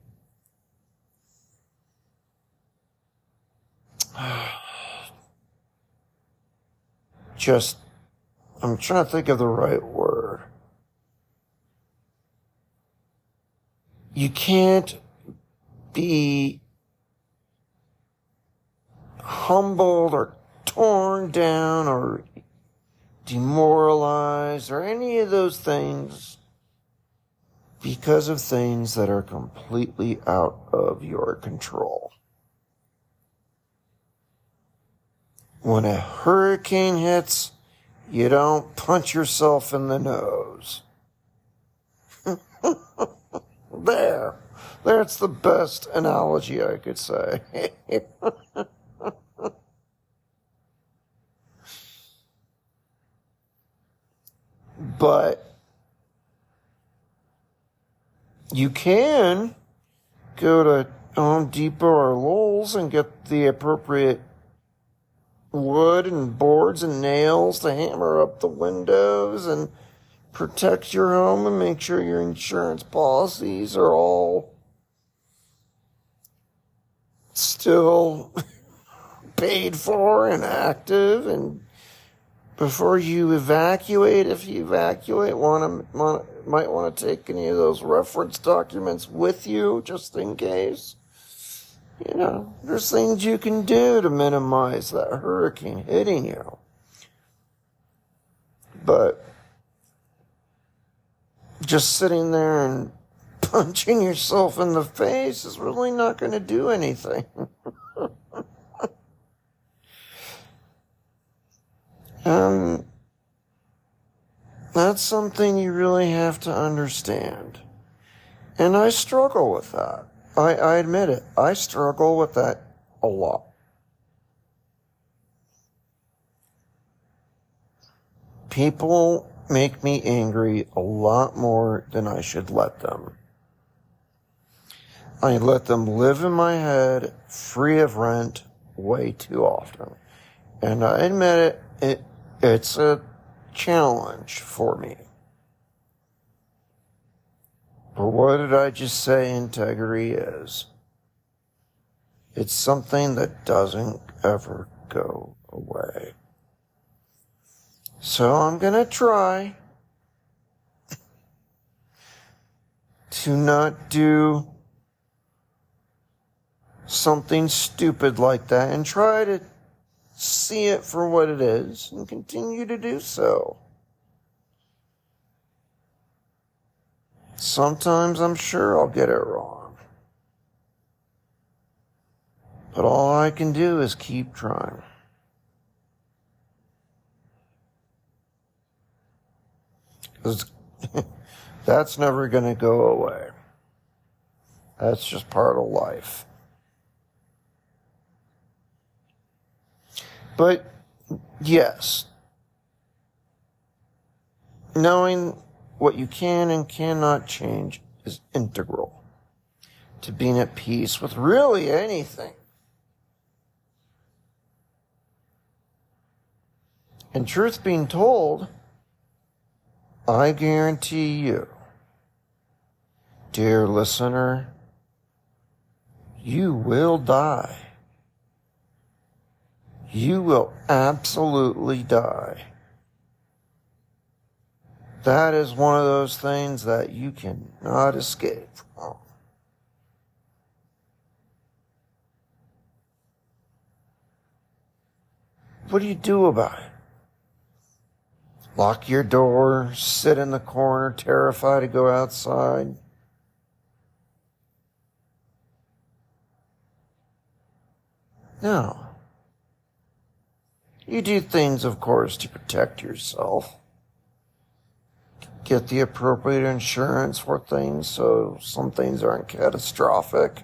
just, I'm trying to think of the right word. You can't be humbled or torn down or demoralized or any of those things because of things that are completely out of your control. When a hurricane hits, you don't punch yourself in the nose. That's the best analogy I could say. But you can go to Home Depot or Lowe's and get the appropriate wood and boards and nails to hammer up the windows and protect your home and make sure your insurance policies are all still paid for and active, and before you evacuate, if you evacuate, might want to take any of those reference documents with you, just in case. You know, there's things you can do to minimize that hurricane hitting you. But just sitting there and punching yourself in the face is really not going to do anything. That's something you really have to understand. And I struggle with that. I admit it. I struggle with that a lot. People make me angry a lot more than I should let them. I let them live in my head, free of rent, way too often. And I admit it's a challenge for me. But what did I just say integrity is? It's something that doesn't ever go away. So I'm going to try to not do something stupid like that and try to see it for what it is and continue to do so. Sometimes I'm sure I'll get it wrong. But all I can do is keep trying. Because that's never going to go away. That's just part of life. But, yes, knowing what you can and cannot change is integral to being at peace with really anything. And truth being told, I guarantee you, dear listener, you will die. You will absolutely die. That is one of those things that you cannot escape from. What do you do about it? Lock your door, sit in the corner, terrified to go outside? No. You do things, of course, to protect yourself. Get the appropriate insurance for things so some things aren't catastrophic.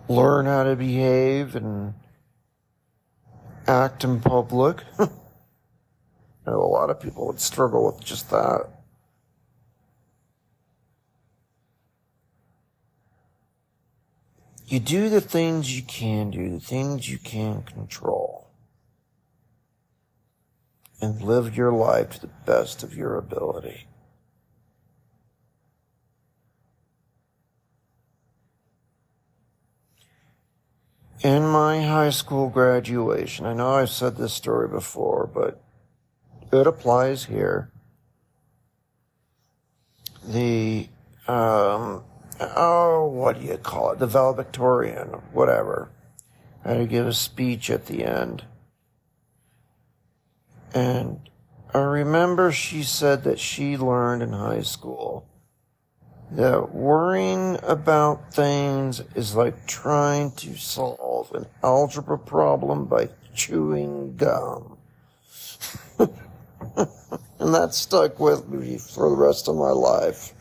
Learn how to behave and act in public. I know a lot of people would struggle with just that. You do the things you can do, the things you can control, and live your life to the best of your ability. In my high school graduation, I know I've said this story before, but it applies here. The, what do you call it? The valedictorian, whatever. I had to give a speech at the end. And I remember she said that she learned in high school that worrying about things is like trying to solve an algebra problem by chewing gum. And that stuck with me for the rest of my life.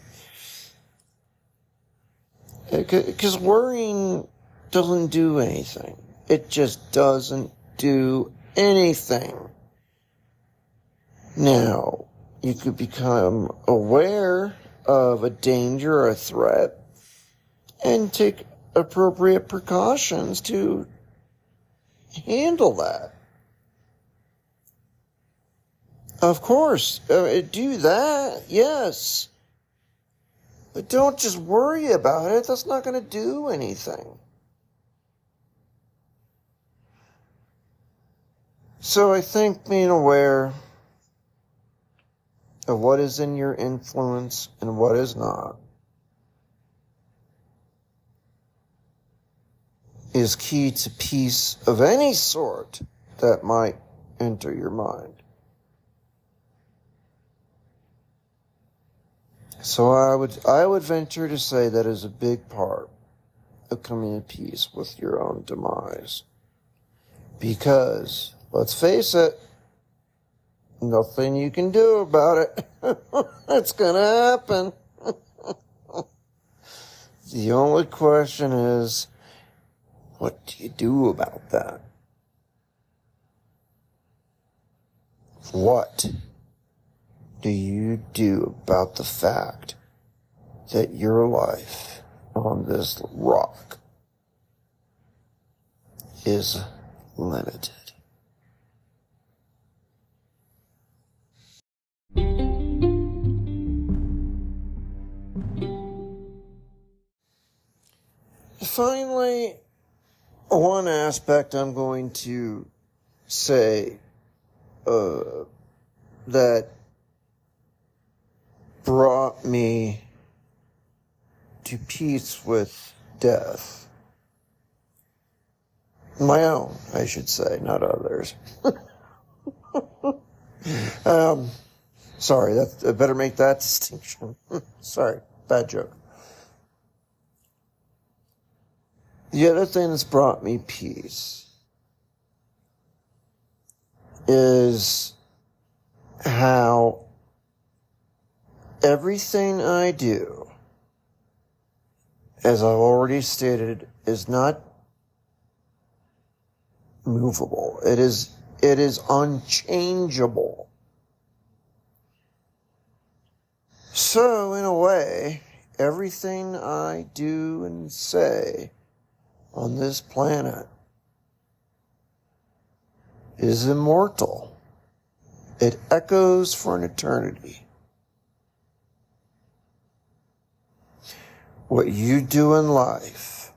Because worrying doesn't do anything. It just doesn't do anything. Now, you could become aware of a danger or a threat and take appropriate precautions to handle that. Of course, do that, yes. But don't just worry about it. That's not going to do anything. So I think being aware of what is in your influence and what is not is key to peace of any sort that might enter your mind. So I would venture to say that is a big part of coming to peace with your own demise. Because, let's face it, nothing you can do about it. It's gonna happen. The only question is, what do you do about that? What do you do about the fact that your life on this rock is limited? Finally, one aspect I'm going to say that brought me to peace with death. My own, I should say, not others. Sorry, I better make that distinction. Sorry, bad joke. The other thing that's brought me peace is how everything I do, as I've already stated, is not movable. It is unchangeable. So, in a way, everything I do and say on this planet is immortal. It echoes for an eternity. What you do in life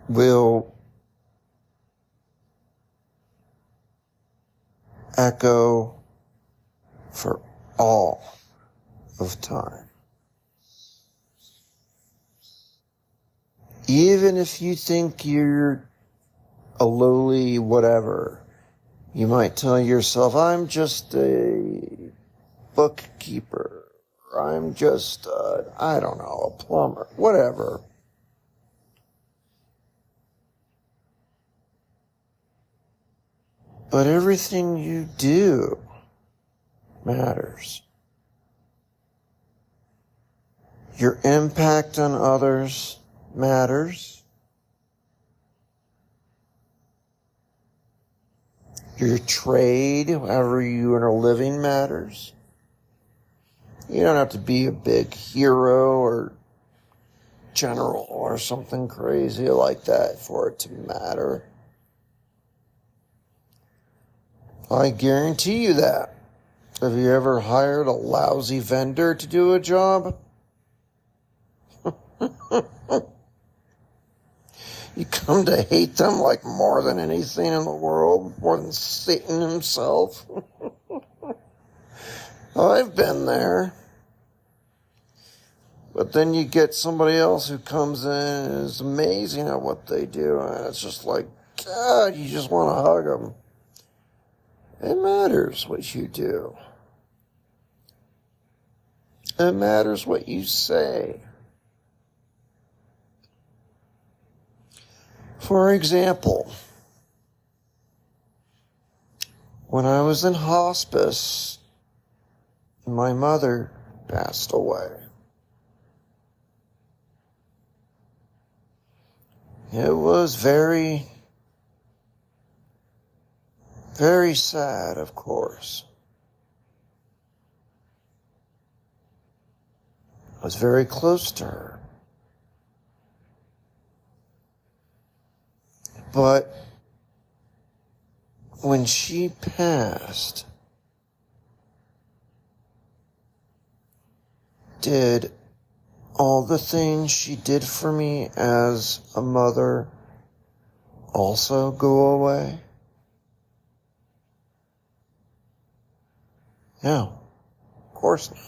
will echo for all of time. Even if you think you're a lowly whatever, you might tell yourself, I'm just a bookkeeper, or I'm just I don't know, a plumber, whatever. But everything you do matters. Your impact on others matters. Your trade, however you earn a living, matters. You don't have to be a big hero or general or something crazy like that for it to matter. I guarantee you that. Have you ever hired a lousy vendor to do a job? You come to hate them like more than anything in the world, more than Satan himself. I've been there. But then you get somebody else who comes in and is amazing at what they do, and it's just like, God, you just want to hug them. It matters what you do. It matters what you say. For example, when I was in hospice, my mother passed away. It was very, very sad, of course. I was very close to her. But when she passed, did all the things she did for me as a mother also go away? No, of course not.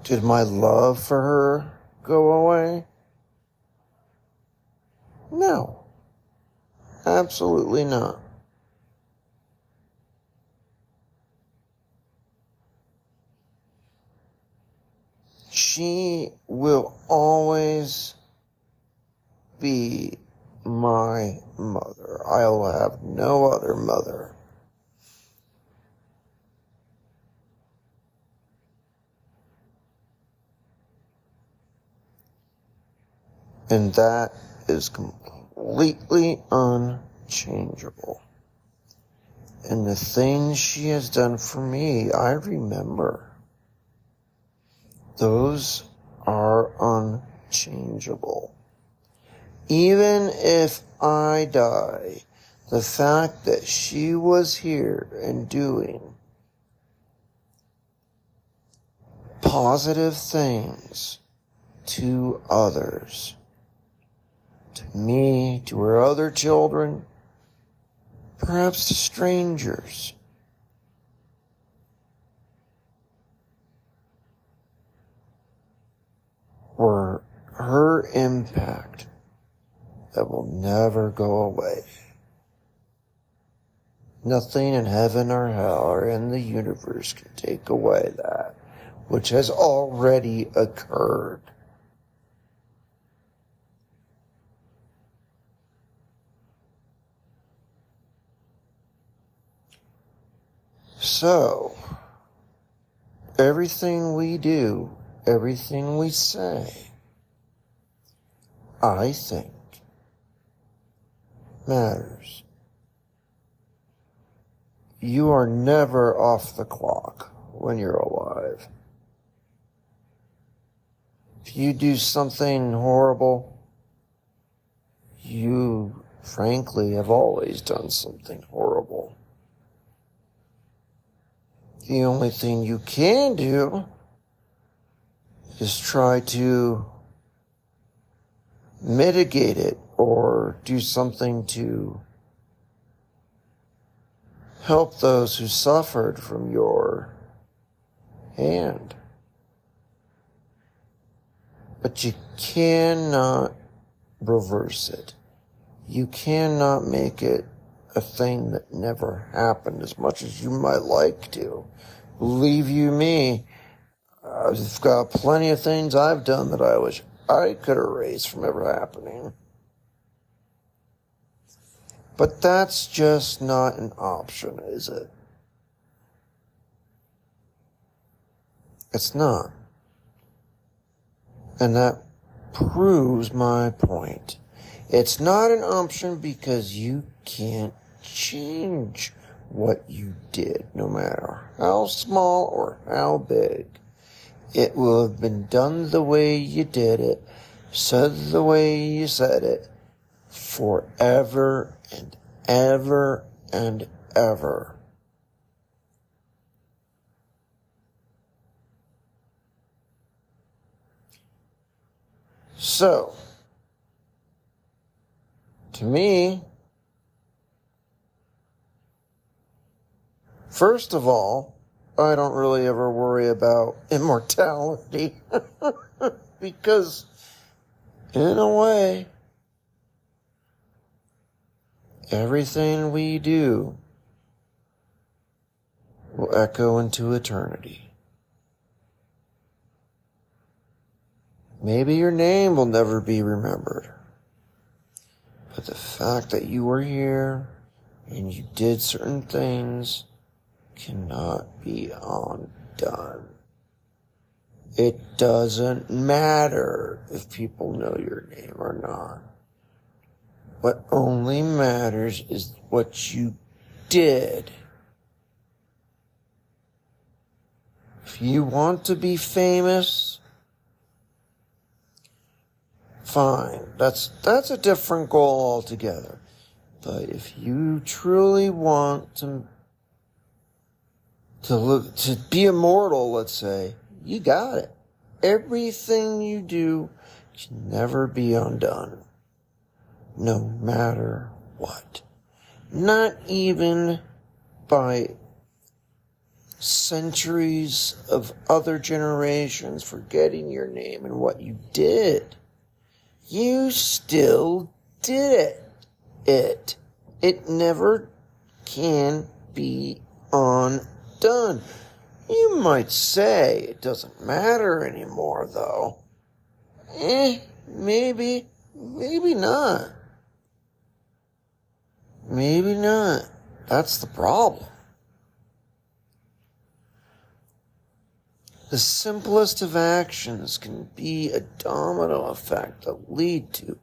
Did my love for her go away? No, absolutely not. She will always be my mother. I'll have no other mother. And that is completely unchangeable. And the things she has done for me, I remember. Those are unchangeable. Even if I die, the fact that she was here and doing positive things to others, to me, to her other children, perhaps to strangers, were her impact that will never go away. Nothing in heaven or hell or in the universe can take away that which has already occurred. So, everything we do, everything we say, I think, matters. You are never off the clock when you're alive. If you do something horrible, you, frankly, have always done something horrible. The only thing you can do is try to mitigate it or do something to help those who suffered from your hand. But you cannot reverse it. You cannot make it a thing that never happened, as much as you might like to. Believe you me, I've got plenty of things I've done that I wish I could erase from ever happening. But that's just not an option, is it? It's not. And that proves my point. It's not an option because you can't change what you did, no matter how small or how big. It will have been done the way you did it, said the way you said it, forever and ever and ever. So, to me, first of all, I don't really ever worry about immortality because, in a way, everything we do will echo into eternity. Maybe your name will never be remembered, but the fact that you were here and you did certain things cannot be undone. It doesn't matter if people know your name or not. What only matters is what you did. If you want to be famous, fine. That's a different goal altogether. But if you truly want to to be immortal, let's say, you got it. Everything you do can never be undone. No matter what. Not even by centuries of other generations forgetting your name and what you did. You still did it. It never can be undone. You might say it doesn't matter anymore, though. Maybe not. Maybe not. That's the problem. The simplest of actions can be a domino effect that lead to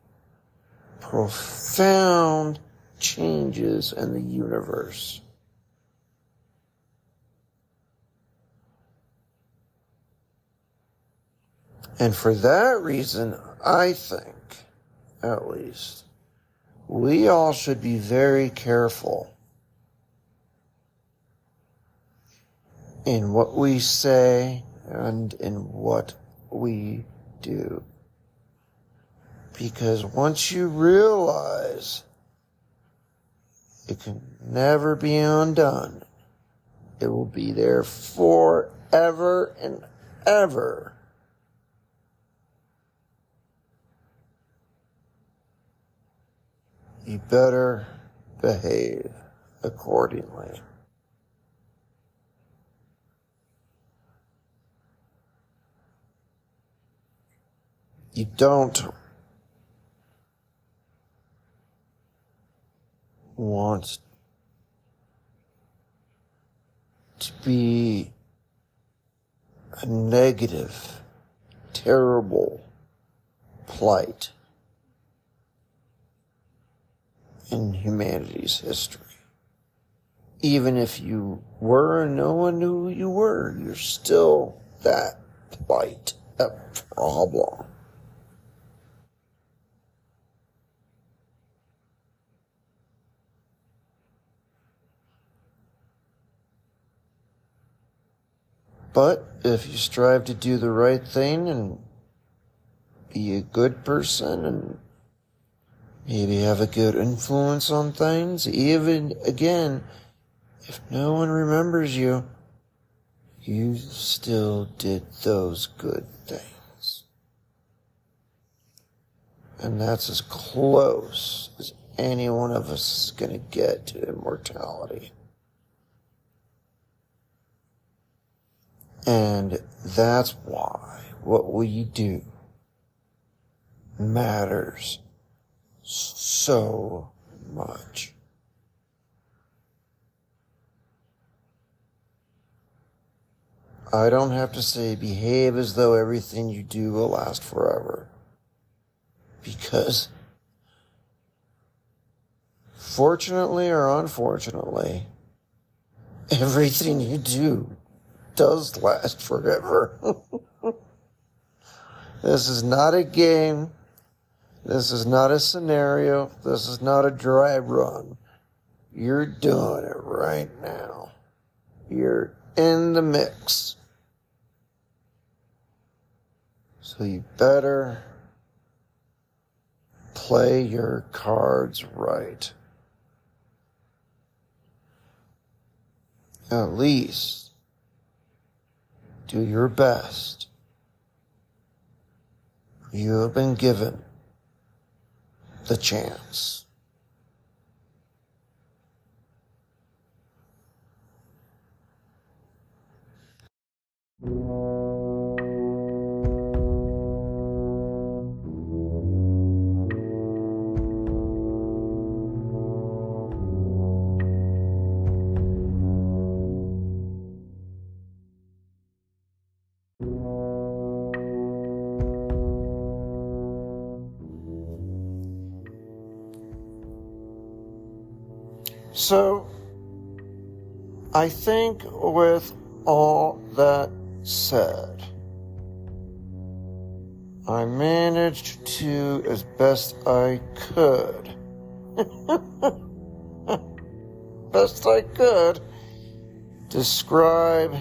profound changes in the universe. And for that reason, I think, at least, we all should be very careful in what we say and in what we do. Because once you realize it can never be undone, it will be there forever and ever. You better behave accordingly. You don't want to be a negative, terrible plight in humanity's history. Even if you were and no one knew who you were, you're still that plight, that problem. But if you strive to do the right thing and be a good person and maybe have a good influence on things, even, again, if no one remembers you, you still did those good things. And that's as close as any one of us is going to get to immortality. And that's why what we do matters so much. I don't have to say behave as though everything you do will last forever. Because, fortunately or unfortunately, everything you do does last forever. This is not a game. This is not a scenario. This is not a dry run. You're doing it right now. You're in the mix. So you better play your cards right. At least do your best. You have been given the chance. So, I think with all that said, I managed to, as best I could, describe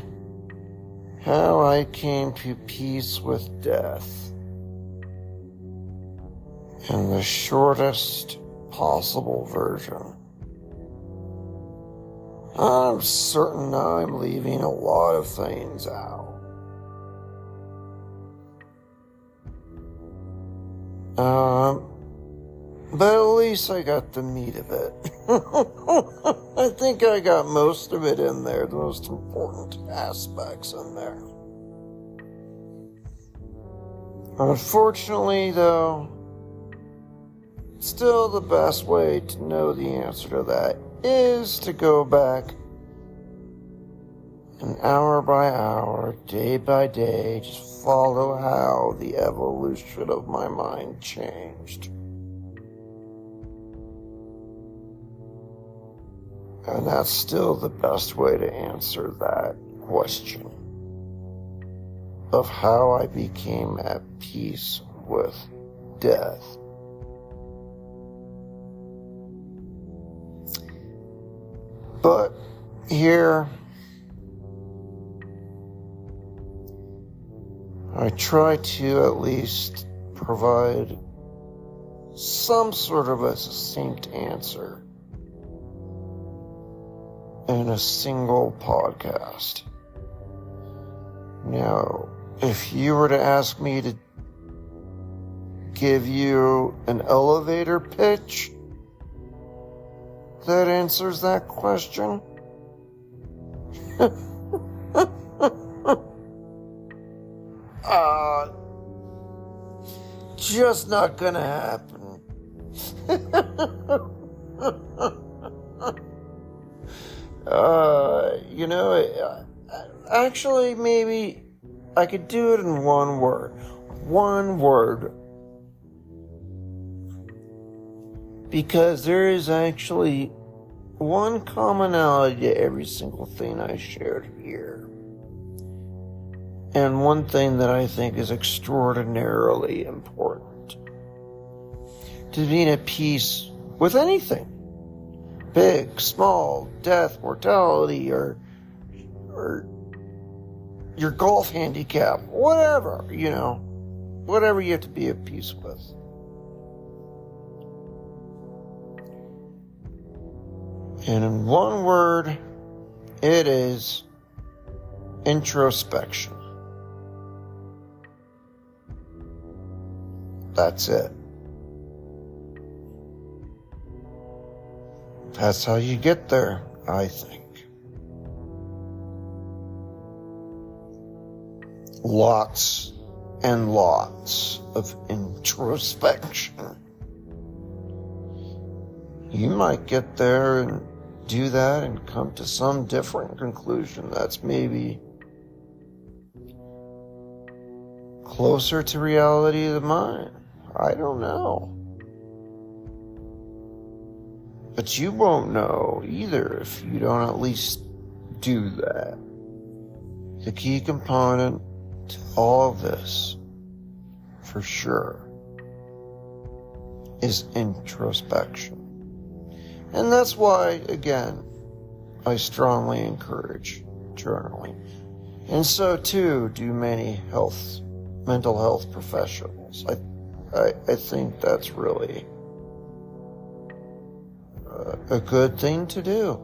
how I came to peace with death in the shortest possible version. I'm certain I'm leaving a lot of things out. But at least I got the meat of it. I think I got most of it in there, the most important aspects in there. Unfortunately, though, still the best way to know the answer to that is to go back and hour by hour, day by day, just follow how the evolution of my mind changed. And that's still the best way to answer that question of how I became at peace with death. But here, I try to at least provide some sort of a succinct answer in a single podcast. Now, if you were to ask me to give you an elevator pitch that answers that question, just not gonna happen. Actually, maybe I could do it in one word. One word. Because there is actually one commonality to every single thing I shared here. And one thing that I think is extraordinarily important. To being at peace with anything. Big, small, death, mortality, or your golf handicap, whatever, whatever you have to be at peace with. And in one word, it is introspection. That's it. That's how you get there, I think. Lots and lots of introspection. You might get there and do that and come to some different conclusion that's maybe closer to reality than mine. I don't know. But you won't know either if you don't at least do that. The key component to all of this, for sure, is introspection. And that's why, again, I strongly encourage journaling. And so too do many mental health professionals. I think that's really a good thing to do.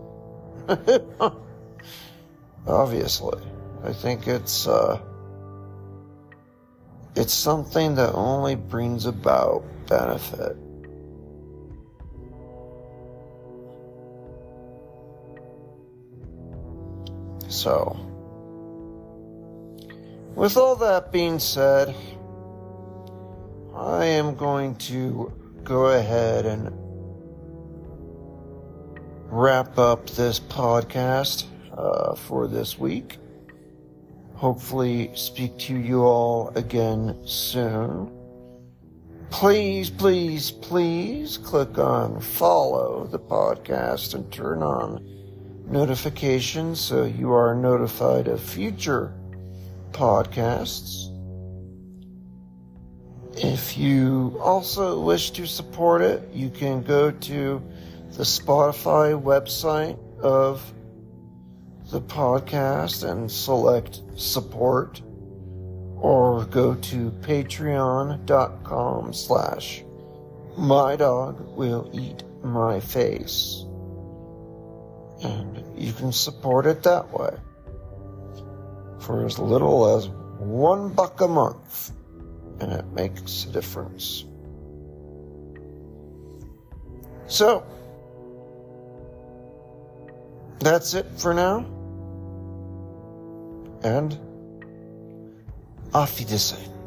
Obviously. I think it's something that only brings about benefit. So, with all that being said, I am going to go ahead and wrap up this podcast for this week. Hopefully speak to you all again soon. Please, please, please click on follow the podcast and turn on notifications so you are notified of future podcasts. If you also wish to support it, you can go to the Spotify website of the podcast and select support, or go to patreon.com/mydogwilleeatmyface. And you can support it that way for as little as $1 a month, and it makes a difference. So, that's it for now. And auf Wiedersehen.